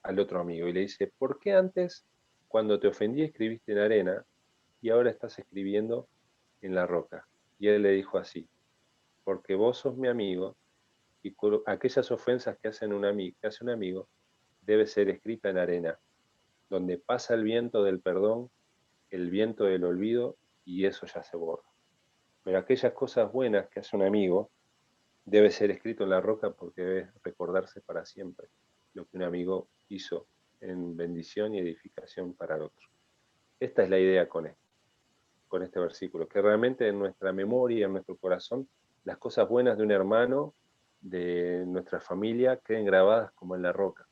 al otro amigo y le dice, ¿por qué antes, cuando te ofendí, escribiste en arena y ahora estás escribiendo en la roca? Y él le dijo así, porque vos sos mi amigo y aquellas ofensas que hace un amigo debe ser escrita en arena, donde pasa el viento del perdón, el viento del olvido y eso ya se borra. Pero aquellas cosas buenas que hace un amigo debe ser escrito en la roca porque debe recordarse para siempre lo que un amigo hizo en bendición y edificación para el otro. Esta es la idea con este versículo, que realmente en nuestra memoria, en nuestro corazón, las cosas buenas de un hermano, de nuestra familia, queden grabadas como en la roca.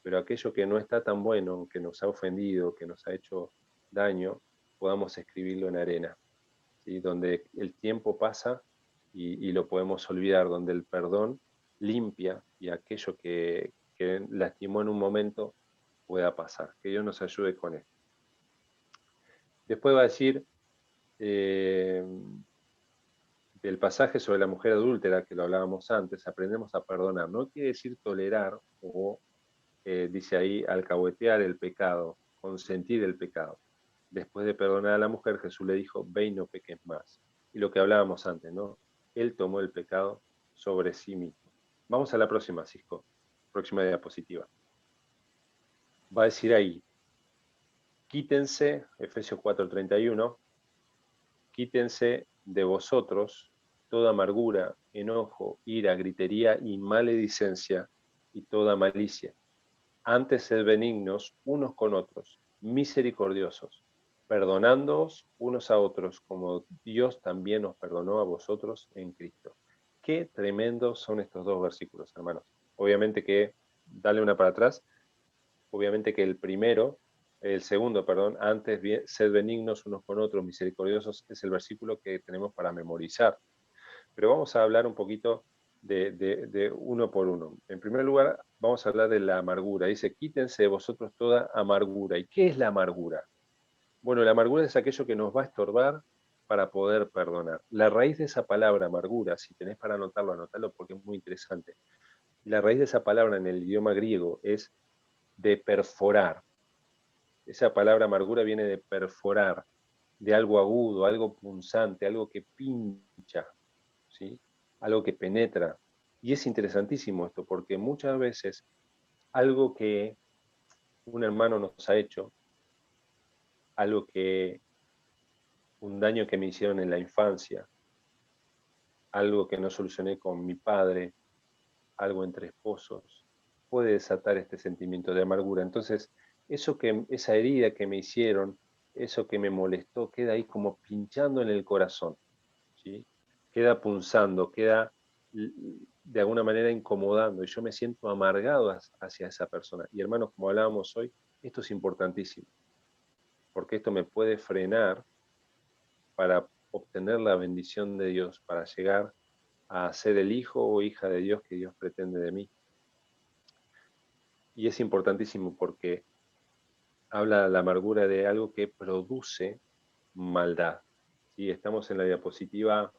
Pero aquello que no está tan bueno, que nos ha ofendido, que nos ha hecho daño, podamos escribirlo en arena, ¿sí? Donde el tiempo pasa y lo podemos olvidar, donde el perdón limpia y aquello que lastimó en un momento pueda pasar. Que Dios nos ayude con esto. Después va a decir del pasaje sobre la mujer adúltera, que lo hablábamos antes, aprendemos a perdonar. No quiere decir tolerar o, dice ahí, alcahuetear el pecado, consentir el pecado. Después de perdonar a la mujer, Jesús le dijo, ve y no peques más. Y lo que hablábamos antes, ¿no? Él tomó el pecado sobre sí mismo. Vamos a la próxima, Cisco. Próxima diapositiva. Va a decir ahí, quítense, Efesios 4:31, quítense de vosotros toda amargura, enojo, ira, gritería y maledicencia y toda malicia. Antes sed benignos unos con otros, misericordiosos, perdonándoos unos a otros, como Dios también os perdonó a vosotros en Cristo. Qué tremendos son estos dos versículos, hermanos. Obviamente que, dale una para atrás, obviamente que el segundo, perdón, antes sed benignos unos con otros, misericordiosos, es el versículo que tenemos para memorizar. Pero vamos a hablar un poquito de uno por uno. En primer lugar, vamos a hablar de la amargura. Dice, quítense de vosotros toda amargura. ¿Y qué es la amargura? Bueno, la amargura es aquello que nos va a estorbar para poder perdonar. La raíz de esa palabra amargura, si tenés para anotarlo, anotalo porque es muy interesante. La raíz de esa palabra en el idioma griego es de perforar. Esa palabra amargura viene de perforar, de algo agudo, algo punzante, algo que pincha, ¿sí? Algo que penetra. Y es interesantísimo esto, porque muchas veces algo que un hermano nos ha hecho, un daño que me hicieron en la infancia, algo que no solucioné con mi padre, algo entre esposos, puede desatar este sentimiento de amargura. Entonces, esa herida que me hicieron, eso que me molestó, queda ahí como pinchando en el corazón, ¿sí? Queda punzando, queda de alguna manera incomodando y yo me siento amargado hacia esa persona. Y hermanos, como hablábamos hoy, esto es importantísimo, porque esto me puede frenar para obtener la bendición de Dios, para llegar a ser el hijo o hija de Dios que Dios pretende de mí. Y es importantísimo porque habla la amargura de algo que produce maldad. ¿Sí? Estamos en la diapositiva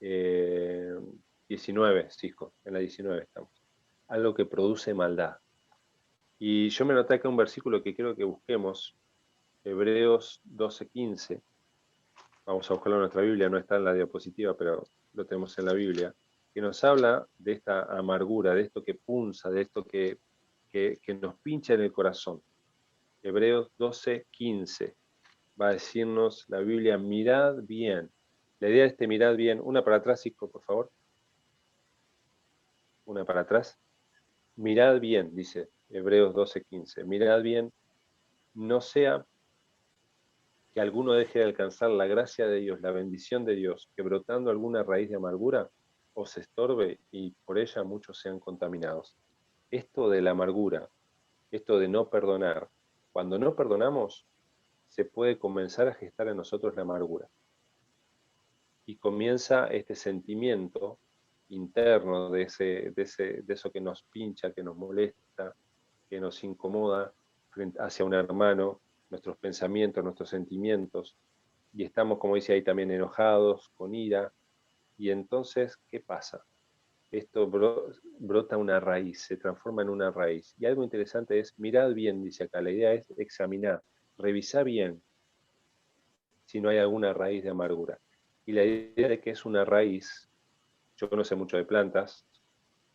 19, Cisco, en la 19 estamos. Algo que produce maldad. Y yo me noté acá un versículo que quiero que busquemos, Hebreos 12:15. Vamos a buscarlo en nuestra Biblia, no está en la diapositiva, pero lo tenemos en la Biblia, que nos habla de esta amargura, de esto que punza, de esto que nos pincha en el corazón. Hebreos 12:15 va a decirnos la Biblia, mirad bien. La idea de este mirad bien, una para atrás, Cisco, por favor. Una para atrás. Mirad bien, dice Hebreos 12:15. Mirad bien, no sea que alguno deje de alcanzar la gracia de Dios, la bendición de Dios, que brotando alguna raíz de amargura os estorbe y por ella muchos sean contaminados. Esto de la amargura, esto de no perdonar, cuando no perdonamos, se puede comenzar a gestar en nosotros la amargura. Y comienza este sentimiento interno de eso que nos pincha, que nos molesta, que nos incomoda hacia un hermano, nuestros pensamientos, nuestros sentimientos, y estamos, como dice ahí también, enojados, con ira, y entonces, ¿qué pasa? Esto brota una raíz, se transforma en una raíz. Y algo interesante es, mirad bien, dice acá, la idea es examinar, revisar bien si no hay alguna raíz de amargura. Y la idea de que es una raíz, yo no sé mucho de plantas,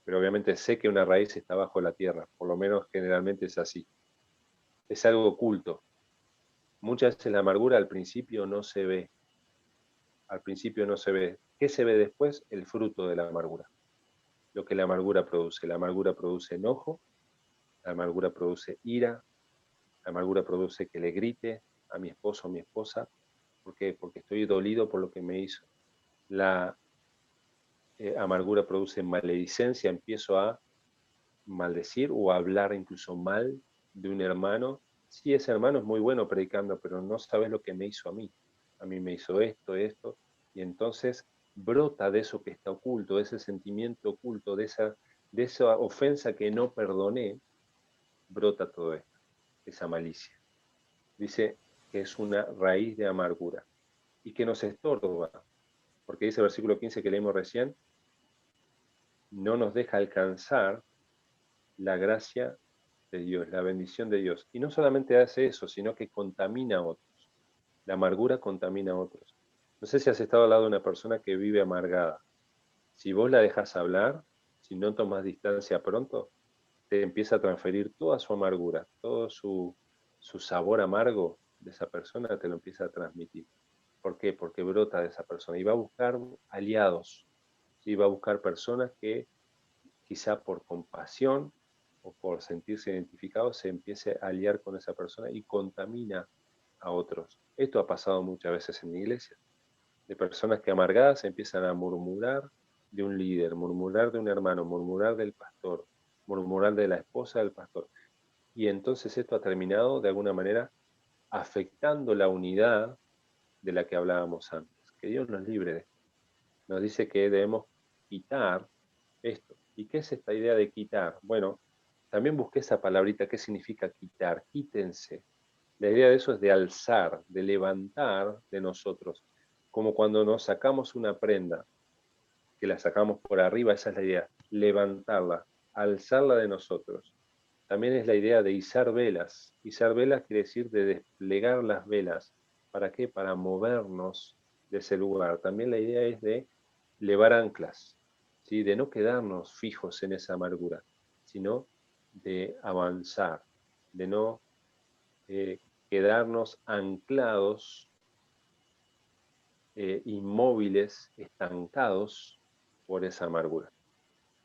pero obviamente sé que una raíz está bajo la tierra, por lo menos generalmente es así. Es algo oculto. Muchas veces la amargura al principio no se ve. Al principio no se ve. ¿Qué se ve después? El fruto de la amargura. Lo que la amargura produce. La amargura produce enojo, la amargura produce ira, la amargura produce que le grite a mi esposo o mi esposa. ¿Por qué? Porque estoy dolido por lo que me hizo. La amargura produce maledicencia, empiezo a maldecir o a hablar incluso mal de un hermano. Sí, ese hermano es muy bueno predicando, pero no sabes lo que me hizo a mí. A mí me hizo esto, y entonces brota de eso que está oculto, de ese sentimiento oculto, de esa ofensa que no perdoné, brota todo esto, esa malicia. Dice que es una raíz de amargura y que nos estorba, porque dice el versículo 15 que leímos recién, no nos deja alcanzar la gracia de Dios, la bendición de Dios. Y no solamente hace eso, sino que contamina a otros. La amargura contamina a otros. No sé si has estado al lado de una persona que vive amargada. Si vos la dejas hablar, si no tomas distancia pronto, te empieza a transferir toda su amargura, todo su sabor amargo de esa persona, te lo empieza a transmitir. ¿Por qué? Porque brota de esa persona y va a buscar aliados, ¿sí? Va a buscar personas que quizá por compasión o por sentirse identificado se empiece a aliar con esa persona y contamina a otros. Esto ha pasado muchas veces en la iglesia, de personas que amargadas empiezan a murmurar de un líder, murmurar de un hermano, murmurar del pastor, murmurar de la esposa del pastor. Y entonces esto ha terminado de alguna manera afectando la unidad de la que hablábamos antes. Que Dios nos libre de esto. Nos dice que debemos quitar esto. ¿Y qué es esta idea de quitar? Bueno, también busqué esa palabrita, ¿qué significa quitar? Quítense. La idea de eso es de alzar, de levantar de nosotros. Como cuando nos sacamos una prenda, que la sacamos por arriba, esa es la idea, levantarla, alzarla de nosotros. También es la idea de izar velas. Izar velas quiere decir de desplegar las velas. ¿Para qué? Para movernos de ese lugar. También la idea es de levar anclas, ¿sí? De no quedarnos fijos en esa amargura, sino de avanzar, de no quedarnos anclados, inmóviles, estancados por esa amargura.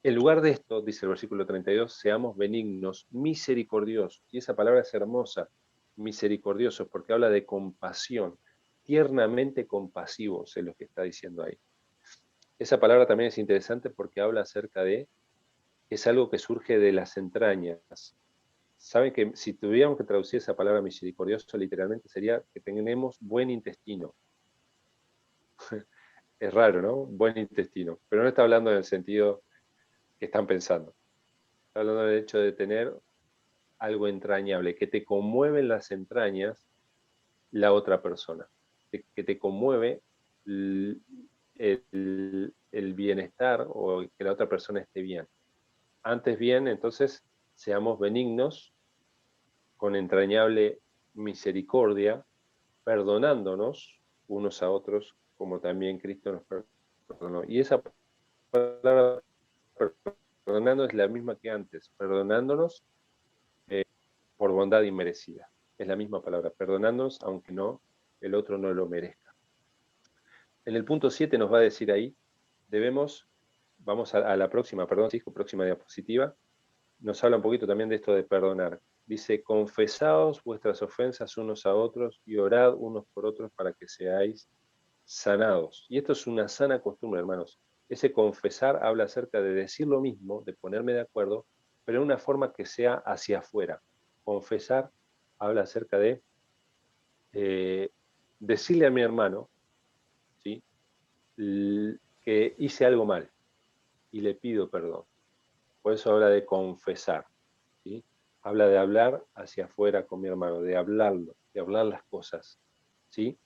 En lugar de esto, dice el versículo 32, seamos benignos, misericordiosos. Y esa palabra es hermosa, misericordiosos, porque habla de compasión, tiernamente compasivos, es lo que está diciendo ahí. Esa palabra también es interesante porque habla acerca de, es algo que surge de las entrañas. Saben que si tuviéramos que traducir esa palabra misericordioso, literalmente sería que tenemos buen intestino. Es raro, ¿no? Buen intestino. Pero no está hablando en el sentido que están pensando. Está hablando del hecho de tener algo entrañable, que te conmueve en las entrañas la otra persona, que te conmueve el bienestar o que la otra persona esté bien. Antes bien, entonces, seamos benignos, con entrañable misericordia, perdonándonos unos a otros, como también Cristo nos perdonó. Y esa palabra perdonando es la misma que antes, perdonándonos por bondad inmerecida. Es la misma palabra, perdonándonos aunque no el otro no lo merezca. En el punto 7 nos va a decir ahí, vamos a la próxima, perdón, Cisco, próxima diapositiva, nos habla un poquito también de esto de perdonar. Dice, confesaos vuestras ofensas unos a otros y orad unos por otros para que seáis sanados. Y esto es una sana costumbre, hermanos. Ese confesar habla acerca de decir lo mismo, de ponerme de acuerdo, pero en una forma que sea hacia afuera. Confesar habla acerca de decirle a mi hermano, ¿sí?, que hice algo mal y le pido perdón. Por eso habla de confesar, ¿sí? Habla de hablar hacia afuera con mi hermano, de hablarlo, de hablar las cosas, ¿sí?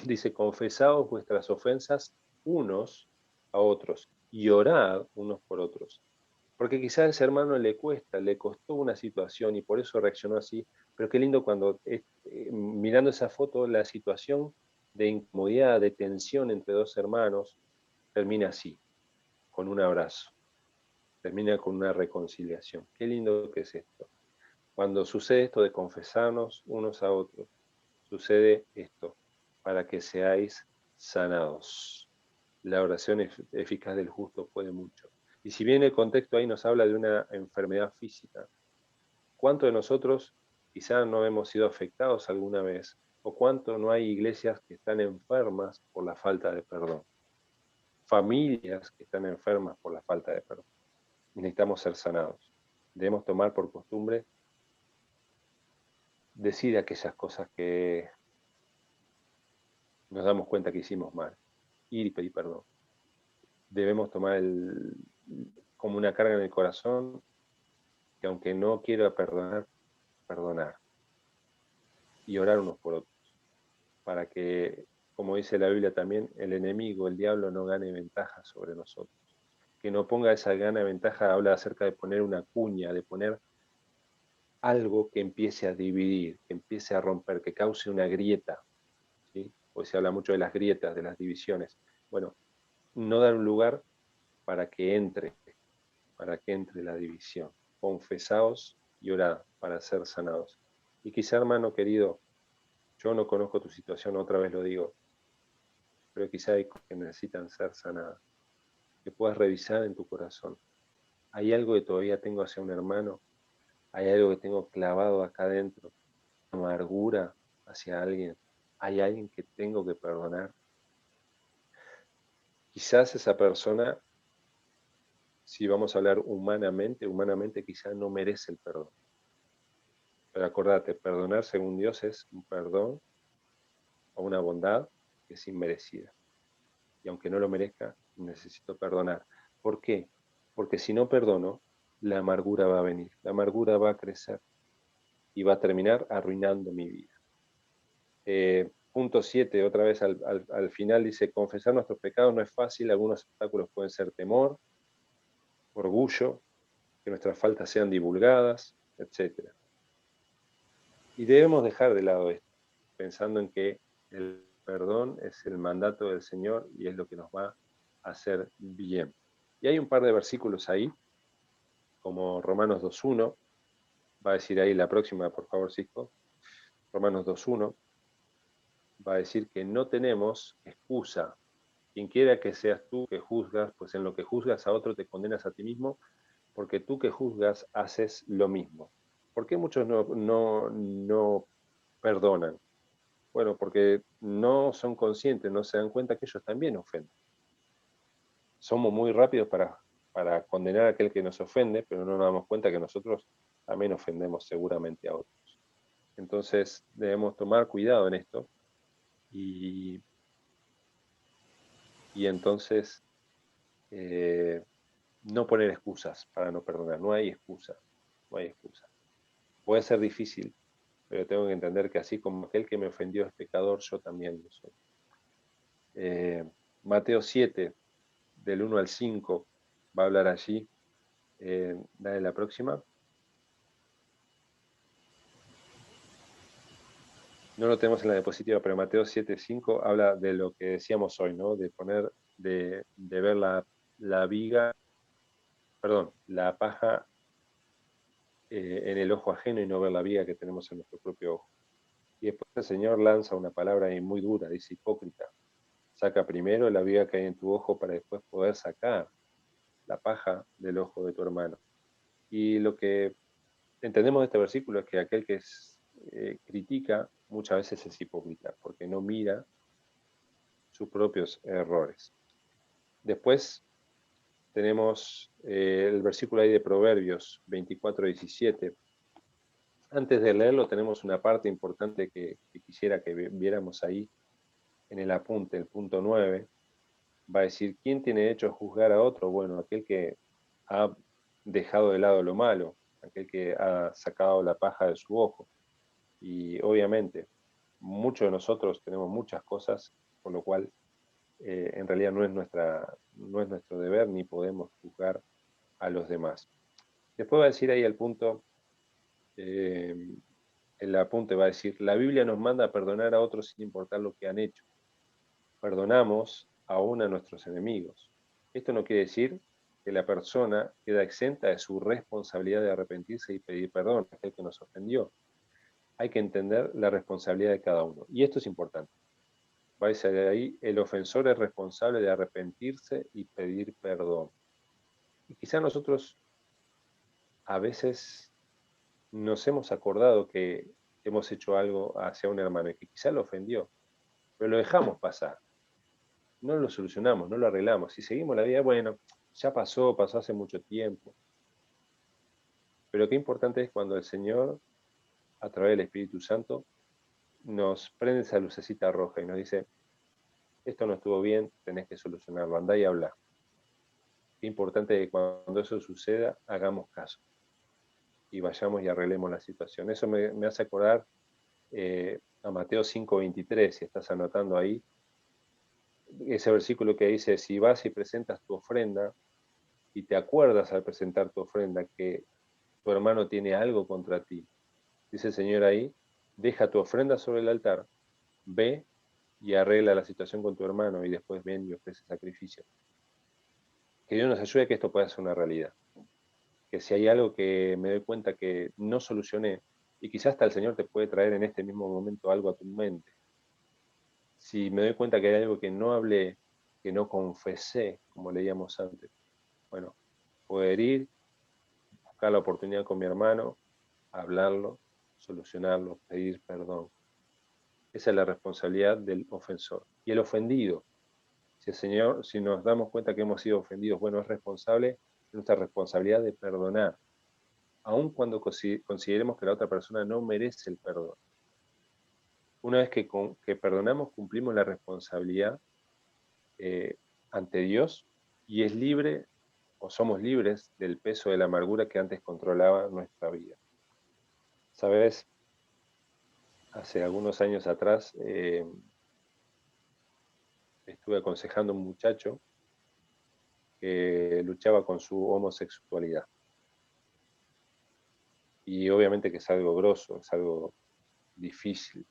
Dice, confesaos vuestras ofensas unos a otros y orad unos por otros. Porque quizás a ese hermano le costó una situación y por eso reaccionó así, pero qué lindo cuando mirando esa foto, la situación de incomodidad, de tensión entre dos hermanos, termina así, con un abrazo, termina con una reconciliación. Qué lindo que es esto. Cuando sucede esto de confesarnos unos a otros, sucede esto, para que seáis sanados. La oración eficaz del justo puede mucho. Y si bien el contexto ahí nos habla de una enfermedad física, ¿cuántos de nosotros quizás no hemos sido afectados alguna vez? ¿O cuánto no hay iglesias que están enfermas por la falta de perdón? Familias que están enfermas por la falta de perdón. Y necesitamos ser sanados. Debemos tomar por costumbre decir aquellas cosas que nos damos cuenta que hicimos mal. Ir y pedir perdón. Debemos tomar como una carga en el corazón que aunque no quiera perdonar, perdonar. Y orar unos por otros. Para que, como dice la Biblia también, el enemigo, el diablo, no gane ventaja sobre nosotros. Que no ponga esa gana ventaja, habla acerca de poner una cuña, de poner algo que empiece a dividir, que empiece a romper, que cause una grieta, ¿sí? Pues se habla mucho de las grietas, de las divisiones. Bueno, no dar un lugar para que entre la división. Confesaos y orad para ser sanados. Y quizá, hermano querido, yo no conozco tu situación, otra vez lo digo, pero quizá hay cosas que necesitan ser sanadas. Que puedas revisar en tu corazón. ¿Hay algo que todavía tengo hacia un hermano? ¿Hay algo que tengo clavado acá adentro? ¿Amargura hacia alguien? ¿Hay alguien que tengo que perdonar? Quizás esa persona, si vamos a hablar humanamente quizás no merece el perdón. Pero acordate, perdonar según Dios es un perdón o una bondad que es inmerecida. Y aunque no lo merezca, necesito perdonar. ¿Por qué? Porque si no perdono, la amargura va a venir, la amargura va a crecer y va a terminar arruinando mi vida. Punto 7, otra vez al final dice, confesar nuestros pecados no es fácil, algunos obstáculos pueden ser temor, orgullo, que nuestras faltas sean divulgadas, etc. Y debemos dejar de lado esto, pensando en que el perdón es el mandato del Señor y es lo que nos va a hacer bien. Y hay un par de versículos ahí, como Romanos 2.1, va a decir ahí la próxima, por favor, Cisco, Romanos 2.1, va a decir que no tenemos excusa. Quien quiera que seas tú que juzgas, pues en lo que juzgas a otro te condenas a ti mismo, porque tú que juzgas haces lo mismo. ¿Por qué muchos no perdonan? Bueno, porque no son conscientes, no se dan cuenta que ellos también ofenden. Somos muy rápidos para condenar a aquel que nos ofende, pero no nos damos cuenta que nosotros también ofendemos seguramente a otros. Entonces debemos tomar cuidado en esto y entonces no poner excusas para no perdonar. No hay excusa, no hay excusa. Puede ser difícil, pero tengo que entender que así como aquel que me ofendió es pecador, yo también lo soy. Mateo 7, del 1 al 5, va a hablar allí. Dale la próxima. No lo tenemos en la diapositiva, pero Mateo 7, 5 habla de lo que decíamos hoy, ¿no? De poner, de ver la viga, perdón, la paja en el ojo ajeno y no ver la viga que tenemos en nuestro propio ojo. Y después el Señor lanza una palabra ahí muy dura, dice hipócrita. Saca primero la viga que hay en tu ojo para después poder sacar la paja del ojo de tu hermano. Y lo que entendemos de este versículo es que aquel que critica muchas veces es hipócrita, porque no mira sus propios errores. Después tenemos el versículo ahí de Proverbios 24:17. Antes de leerlo tenemos una parte importante que quisiera que viéramos ahí en el apunte, el punto 9. Va a decir, ¿quién tiene derecho a juzgar a otro? Bueno, aquel que ha dejado de lado lo malo, aquel que ha sacado la paja de su ojo. Y obviamente, muchos de nosotros tenemos muchas cosas, por lo cual en realidad no es nuestro deber ni podemos juzgar a los demás. Después va a decir ahí el punto, el apunte va a decir, la Biblia nos manda a perdonar a otros sin importar lo que han hecho. Perdonamos aún a nuestros enemigos. Esto no quiere decir que la persona queda exenta de su responsabilidad de arrepentirse y pedir perdón a aquel que nos ofendió. Hay que entender la responsabilidad de cada uno. Y esto es importante. Va a ser ahí, el ofensor es responsable de arrepentirse y pedir perdón. Y quizá nosotros a veces nos hemos acordado que hemos hecho algo hacia un hermano y que quizá lo ofendió, pero lo dejamos pasar. No lo solucionamos, no lo arreglamos. Si seguimos la vida, bueno, ya pasó hace mucho tiempo. Pero qué importante es cuando el Señor, a través del Espíritu Santo, nos prende esa lucecita roja y nos dice, esto no estuvo bien, tenés que solucionarlo, andá y habla. Qué importante que cuando eso suceda, hagamos caso y vayamos y arreglemos la situación. Eso me hace acordar a Mateo 5:23, si estás anotando ahí, ese versículo que dice, si vas y presentas tu ofrenda y te acuerdas al presentar tu ofrenda que tu hermano tiene algo contra ti, dice el Señor ahí, deja tu ofrenda sobre el altar, ve y arregla la situación con tu hermano y después ven y ofrece sacrificio. Que Dios nos ayude a que esto pueda ser una realidad. Que si hay algo que me doy cuenta que no solucioné, y quizás hasta el Señor te puede traer en este mismo momento algo a tu mente. Si me doy cuenta que hay algo que no hablé, que no confesé, como leíamos antes, bueno, poder ir, buscar la oportunidad con mi hermano, hablarlo, solucionarlo, pedir perdón. Esa es la responsabilidad del ofensor. Y el ofendido, si el Señor, si nos damos cuenta que hemos sido ofendidos, bueno, es responsable, es nuestra responsabilidad de perdonar, aun cuando consideremos que la otra persona no merece el perdón. Una vez que perdonamos, cumplimos la responsabilidad eh, ante Dios y es libre o somos libres del peso de la amargura que antes controlaba nuestra vida. Sabes, hace algunos años atrás estuve aconsejando a un muchacho que luchaba con su homosexualidad. Y obviamente que es algo grosso, es algo difícil.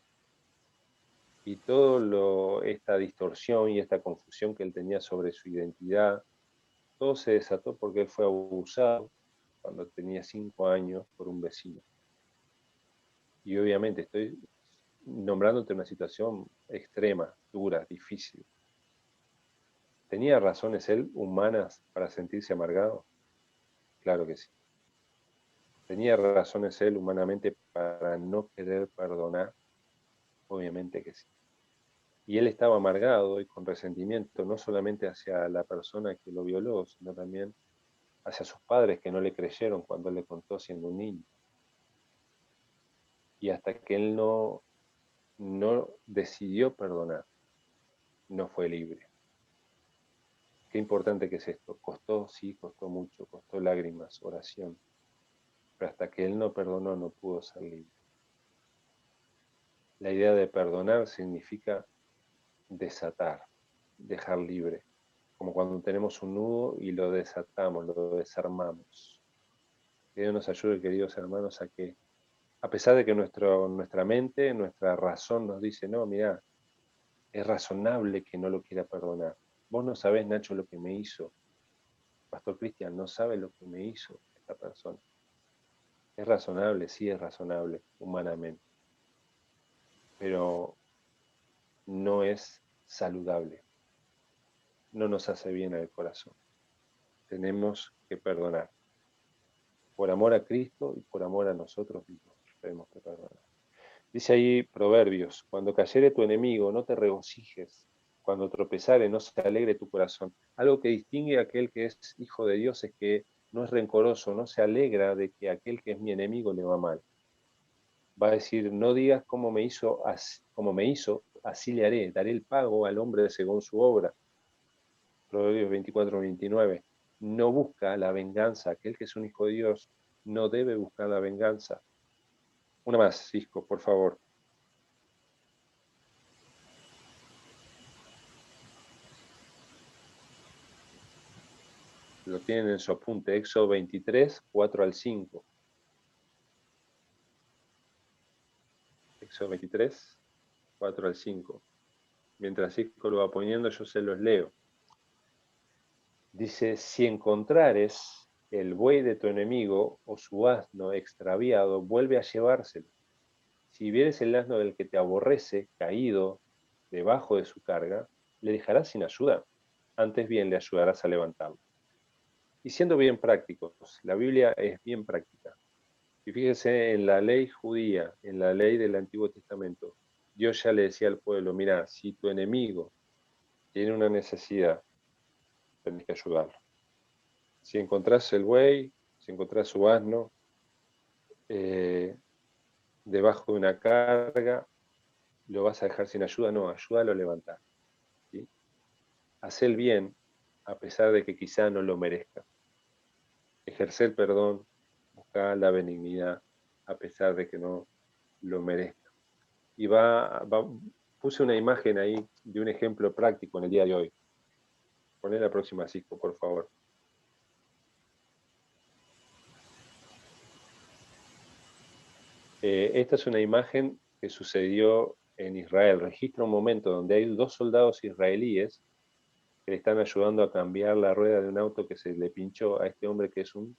Y esta distorsión y esta confusión que él tenía sobre su identidad, todo se desató porque él fue abusado cuando tenía 5 años por un vecino. Y obviamente estoy nombrándote una situación extrema, dura, difícil. ¿Tenía razones él humanas para sentirse amargado? Claro que sí. ¿Tenía razones él humanamente para no querer perdonar? Obviamente que sí. Y él estaba amargado y con resentimiento, no solamente hacia la persona que lo violó, sino también hacia sus padres que no le creyeron cuando él le contó siendo un niño. Y hasta que él no decidió perdonar, no fue libre. Qué importante que es esto. Costó, sí, costó mucho, costó lágrimas, oración. Pero hasta que él no perdonó, no pudo ser libre. La idea de perdonar significa desatar. dejar libre, como cuando tenemos un nudo y lo desatamos, lo desarmamos. Que Dios nos ayude, queridos hermanos, a que, a pesar de que nuestra mente, nuestra razón nos dice, no, mira, es razonable que no lo quiera perdonar. Vos no sabés, Nacho, lo que me hizo. Pastor Cristian no sabe lo que me hizo esta persona. Es razonable, sí es razonable, humanamente, pero no es saludable. No nos hace bien al corazón. Tenemos que perdonar. Por amor a Cristo y por amor a nosotros mismos tenemos que perdonar. Dice ahí Proverbios, cuando cayere tu enemigo, no te regocijes. Cuando tropezare, no se alegre tu corazón. Algo que distingue a aquel que es hijo de Dios es que no es rencoroso, no se alegra de que aquel que es mi enemigo le va mal. Va a decir, no digas como me hizo, así le haré, daré el pago al hombre según su obra. Proverbios 24-29. No busca la venganza, aquel que es un hijo de Dios no debe buscar la venganza. Una más, Cisco, por favor. Lo tienen en su apunte, Éxodo 23, 4 al 5. Éxodo 23, 4 al 5. Mientras Cisco lo va poniendo, yo se los leo. Dice, si encontrares el buey de tu enemigo o su asno extraviado, vuelve a llevárselo. Si vieres el asno del que te aborrece, caído debajo de su carga, le dejarás sin ayuda. Antes bien le ayudarás a levantarlo. Y siendo bien prácticos, la Biblia es bien práctica. Y fíjense en la ley judía, en la ley del Antiguo Testamento, Dios ya le decía al pueblo, mira, si tu enemigo tiene una necesidad, tenés que ayudarlo. Si encontrás el buey, si encontrás su asno, debajo de una carga, ¿lo vas a dejar sin ayuda? No, ayúdalo a levantar. ¿Sí? Haz el bien a pesar de que quizá no lo merezca. Ejercer perdón, buscar la benignidad a pesar de que no lo merezca. Y puse una imagen ahí de un ejemplo práctico en el día de hoy. Poné la próxima, Cisco, por favor. Esta es una imagen que sucedió en Israel. Registra un momento donde hay 2 soldados israelíes que le están ayudando a cambiar la rueda de un auto que se le pinchó a este hombre que es un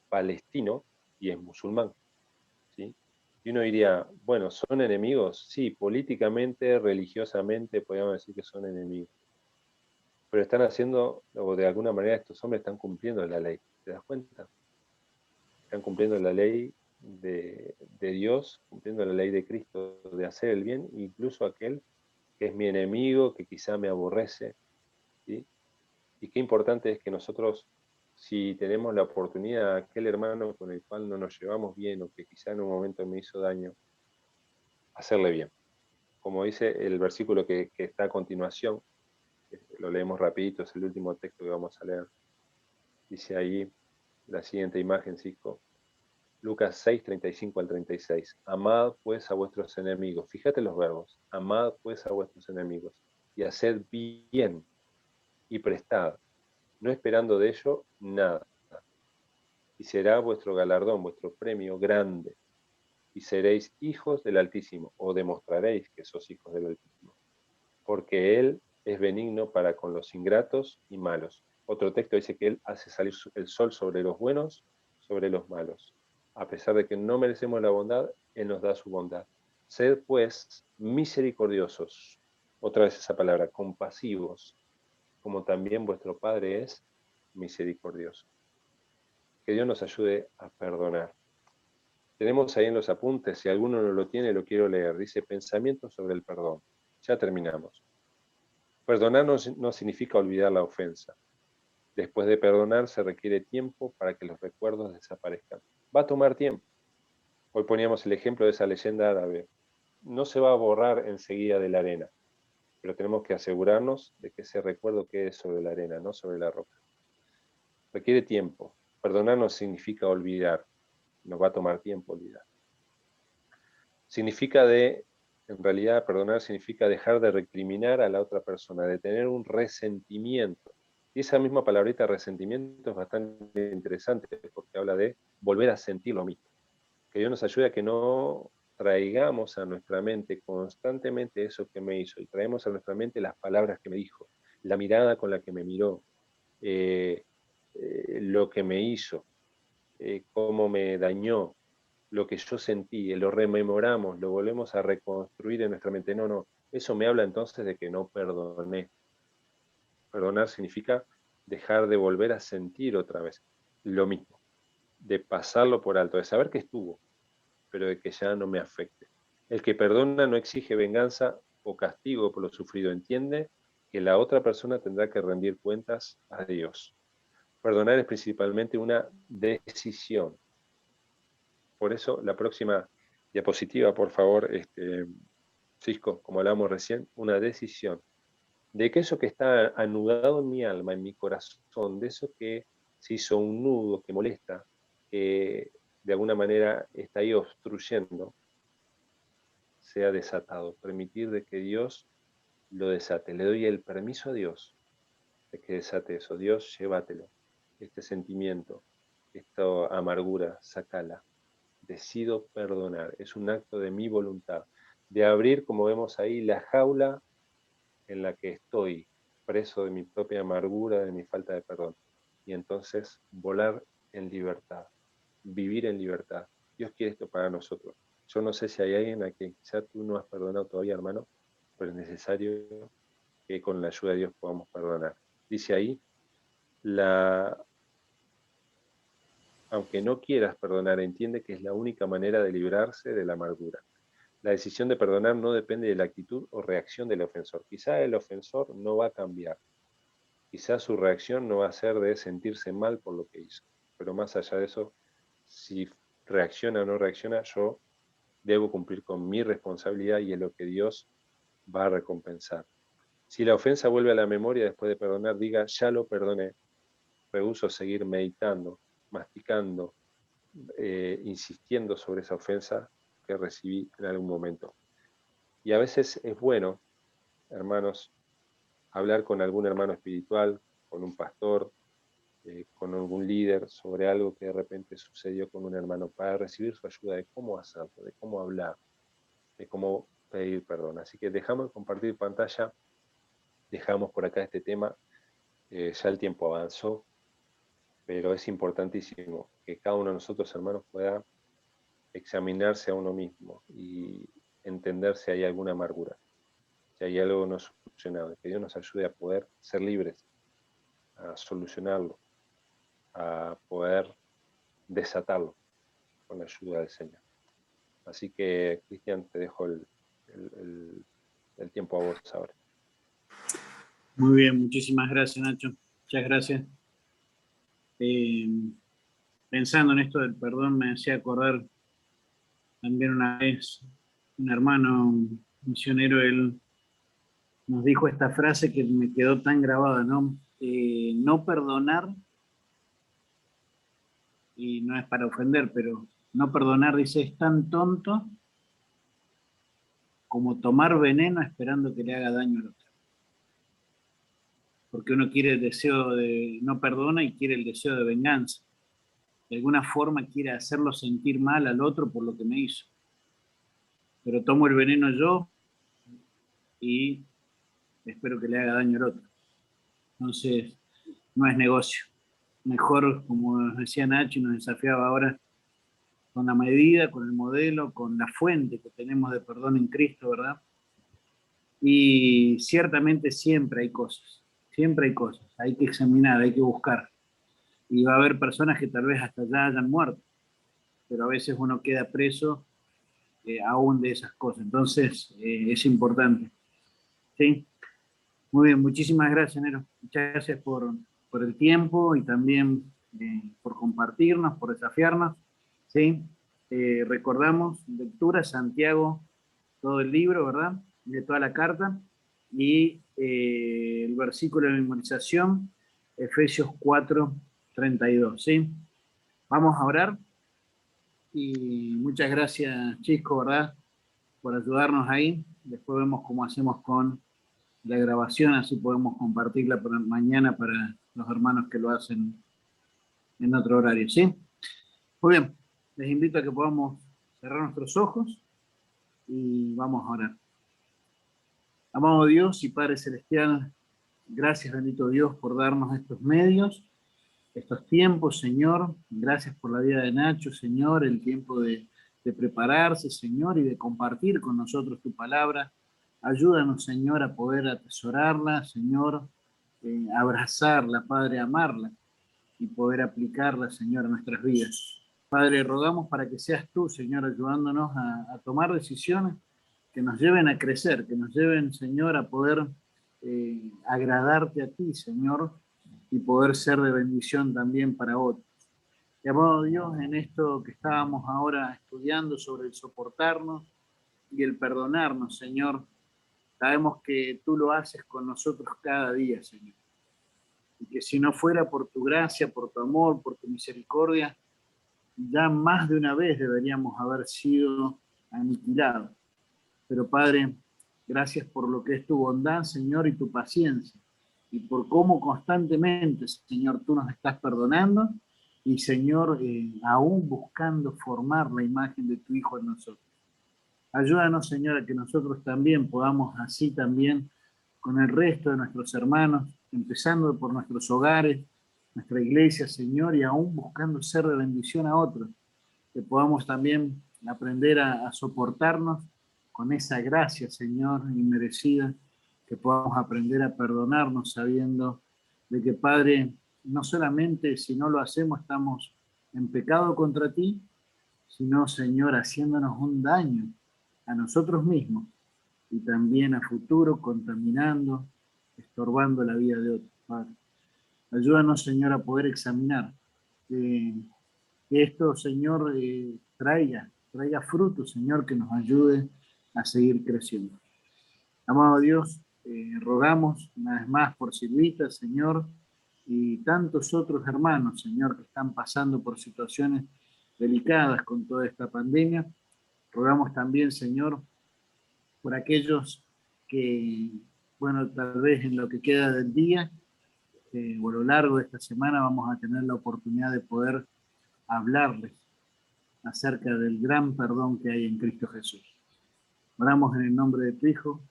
palestino y es musulmán. ¿Sí? Y uno diría, bueno, ¿son enemigos? Sí, políticamente, religiosamente, podríamos decir que son enemigos. Pero están haciendo, o de alguna manera estos hombres están cumpliendo la ley. ¿Te das cuenta? Están cumpliendo la ley de Dios, cumpliendo la ley de Cristo, de hacer el bien, incluso aquel que es mi enemigo, que quizá me aborrece. ¿Sí? Y qué importante es que nosotros, si tenemos la oportunidad, aquel hermano con el cual no nos llevamos bien o que quizá en un momento me hizo daño, hacerle bien. Como dice el versículo que está a continuación, lo leemos rapidito, es el último texto que vamos a leer. Dice ahí la siguiente imagen, Cisco. Lucas 6, 35 al 36. Amad pues a vuestros enemigos. Fíjate los verbos. Amad pues a vuestros enemigos y haced bien y prestad, no esperando de ello nada. Y será vuestro galardón, vuestro premio grande. Y seréis hijos del Altísimo, o demostraréis que sos hijos del Altísimo. Porque Él es benigno para con los ingratos y malos. Otro texto dice que Él hace salir el sol sobre los buenos, sobre los malos. A pesar de que no merecemos la bondad, Él nos da su bondad. Sed pues misericordiosos, otra vez esa palabra, compasivos, como también vuestro Padre es misericordioso. Que Dios nos ayude a perdonar. Tenemos ahí en los apuntes, si alguno no lo tiene, lo quiero leer. Dice, pensamientos sobre el perdón. Ya terminamos. Perdonar no significa olvidar la ofensa. Después de perdonar se requiere tiempo para que los recuerdos desaparezcan. Va a tomar tiempo. Hoy poníamos el ejemplo de esa leyenda árabe. No se va a borrar enseguida de la arena, pero tenemos que asegurarnos de que ese recuerdo quede sobre la arena, no sobre la roca. Requiere tiempo. Perdonar no significa olvidar. Nos va a tomar tiempo olvidar. Significa de En realidad, perdonar significa dejar de recriminar a la otra persona, de tener un resentimiento. Y esa misma palabrita resentimiento es bastante interesante porque habla de volver a sentir lo mismo. Que Dios nos ayude a que no traigamos a nuestra mente constantemente eso que me hizo y traemos a nuestra mente las palabras que me dijo, la mirada con la que me miró, lo que me hizo, cómo me dañó, lo que yo sentí, lo rememoramos, lo volvemos a reconstruir en nuestra mente. No, no, eso me habla entonces de que no perdoné. Perdonar significa dejar de volver a sentir otra vez lo mismo, de pasarlo por alto, de saber que estuvo, pero de que ya no me afecte. El que perdona no exige venganza o castigo por lo sufrido, entiende que la otra persona tendrá que rendir cuentas a Dios. Perdonar es principalmente una decisión. Por eso, la próxima diapositiva, por favor, Cisco, como hablábamos recién, una decisión. De que eso que está anudado en mi alma, en mi corazón, de eso que se hizo un nudo, que molesta, que de alguna manera está ahí obstruyendo, sea desatado. Permitir de que Dios lo desate. Le doy el permiso a Dios de que desate eso. Dios, llévatelo. Este sentimiento, esta amargura, sácala. Decido perdonar. Es un acto de mi voluntad. De abrir, como vemos ahí, la jaula en la que estoy, preso de mi propia amargura, de mi falta de perdón. Y entonces volar en libertad. Vivir en libertad. Dios quiere esto para nosotros. Yo no sé si hay alguien a quien quizá tú no has perdonado todavía, hermano, pero es necesario que con la ayuda de Dios podamos perdonar. Dice ahí, aunque no quieras perdonar, entiende que es la única manera de librarse de la amargura. La decisión de perdonar no depende de la actitud o reacción del ofensor. Quizá el ofensor no va a cambiar. Quizá su reacción no va a ser de sentirse mal por lo que hizo. Pero más allá de eso, si reacciona o no reacciona, yo debo cumplir con mi responsabilidad y es lo que Dios va a recompensar. Si la ofensa vuelve a la memoria después de perdonar, diga, ya lo perdoné. Rehúso seguir meditando, masticando, insistiendo sobre esa ofensa que recibí en algún momento. Y a veces es bueno, hermanos, hablar con algún hermano espiritual, con un pastor, con algún líder sobre algo que de repente sucedió con un hermano para recibir su ayuda de cómo hacerlo, de cómo hablar, de cómo pedir perdón. Así que dejamos de compartir pantalla, dejamos por acá este tema, ya el tiempo avanzó, pero es importantísimo que cada uno de nosotros, hermanos, pueda examinarse a uno mismo y entender si hay alguna amargura, si hay algo no solucionado, que Dios nos ayude a poder ser libres, a solucionarlo, a poder desatarlo con la ayuda del Señor. Así que, Cristian, te dejo el tiempo a vos ahora. Muy bien, muchísimas gracias, Nacho. Muchas gracias. Pensando en esto del perdón, me hacía acordar también una vez un hermano misionero, él nos dijo esta frase que me quedó tan grabada, ¿no? No perdonar, y no es para ofender, pero no perdonar, dice, es tan tonto como tomar veneno esperando que le haga daño al otro. Porque uno quiere el deseo de, no perdona y quiere el deseo de venganza. De alguna forma quiere hacerlo sentir mal al otro por lo que me hizo. Pero tomo el veneno yo y espero que le haga daño al otro. Entonces, no es negocio. Mejor, como nos decía Nacho y nos desafiaba ahora, con la medida, con el modelo, con la fuente que tenemos de perdón en Cristo, ¿verdad? Y ciertamente siempre hay cosas, hay que examinar, hay que buscar. Y va a haber personas que tal vez hasta ya hayan muerto, pero a veces uno queda preso aún de esas cosas. Entonces, es importante. ¿Sí? Muy bien, muchísimas gracias, Nero. Muchas gracias por el tiempo y también por compartirnos, por desafiarnos. ¿Sí? Recordamos, lectura, Santiago, todo el libro, ¿verdad? De toda la carta. Y el versículo de memorización, Efesios 4:32. ¿Sí? Vamos a orar. Y muchas gracias, Chisco, ¿verdad? por ayudarnos ahí. Después vemos cómo hacemos con la grabación, así podemos compartirla para mañana para los hermanos que lo hacen en otro horario, ¿sí? Muy bien, les invito a que podamos cerrar nuestros ojos y vamos a orar. Amado Dios y Padre Celestial, gracias, bendito Dios, por darnos estos medios, estos tiempos, Señor. Gracias por la vida de Nacho, Señor, el tiempo de prepararse, Señor, y de compartir con nosotros tu palabra. Ayúdanos, Señor, a poder atesorarla, Señor, abrazarla, Padre, amarla y poder aplicarla, Señor, a nuestras vidas. Padre, rogamos para que seas tú, Señor, ayudándonos a tomar decisiones que nos lleven a crecer, que nos lleven, Señor, a poder agradarte a ti, Señor, y poder ser de bendición también para otros. Y amado Dios, en esto que estábamos ahora estudiando sobre el soportarnos y el perdonarnos, Señor, sabemos que tú lo haces con nosotros cada día, Señor. Y que si no fuera por tu gracia, por tu amor, por tu misericordia, ya más de una vez deberíamos haber sido aniquilados. Pero Padre, gracias por lo que es tu bondad, Señor, y tu paciencia. Y por cómo constantemente, Señor, tú nos estás perdonando y, Señor, aún buscando formar la imagen de tu Hijo en nosotros. Ayúdanos, Señor, a que nosotros también podamos así también con el resto de nuestros hermanos, empezando por nuestros hogares, nuestra iglesia, Señor, y aún buscando ser de bendición a otros, que podamos también aprender a soportarnos con esa gracia, Señor, inmerecida, que podamos aprender a perdonarnos sabiendo de que, Padre, no solamente si no lo hacemos estamos en pecado contra ti, sino, Señor, haciéndonos un daño a nosotros mismos y también a futuro contaminando, estorbando la vida de otros, Padre. Ayúdanos, Señor, a poder examinar que esto, Señor, traiga fruto, Señor, que nos ayude a seguir creciendo. Amado Dios, rogamos una vez más por Silvita, Señor, y tantos otros hermanos, Señor, que están pasando por situaciones delicadas con toda esta pandemia. Rogamos también, Señor, por aquellos que, bueno, tal vez en lo que queda del día, o a lo largo de esta semana vamos a tener la oportunidad de poder hablarles acerca del gran perdón que hay en Cristo Jesús. Oramos en el nombre de tu Hijo.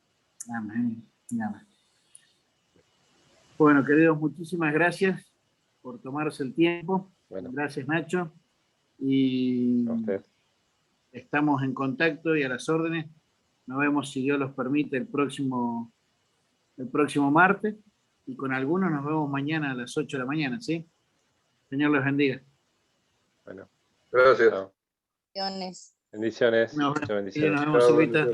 Amén y amén. Bueno, queridos, muchísimas gracias por tomarse el tiempo. Bueno. Gracias, Nacho. Y estamos en contacto y a las órdenes. Nos vemos, si Dios los permite, el próximo martes. Y con algunos nos vemos mañana a las 8 de la mañana, ¿sí? Señor les bendiga. Bueno, gracias. Bendiciones. Nos vemos, Silvita.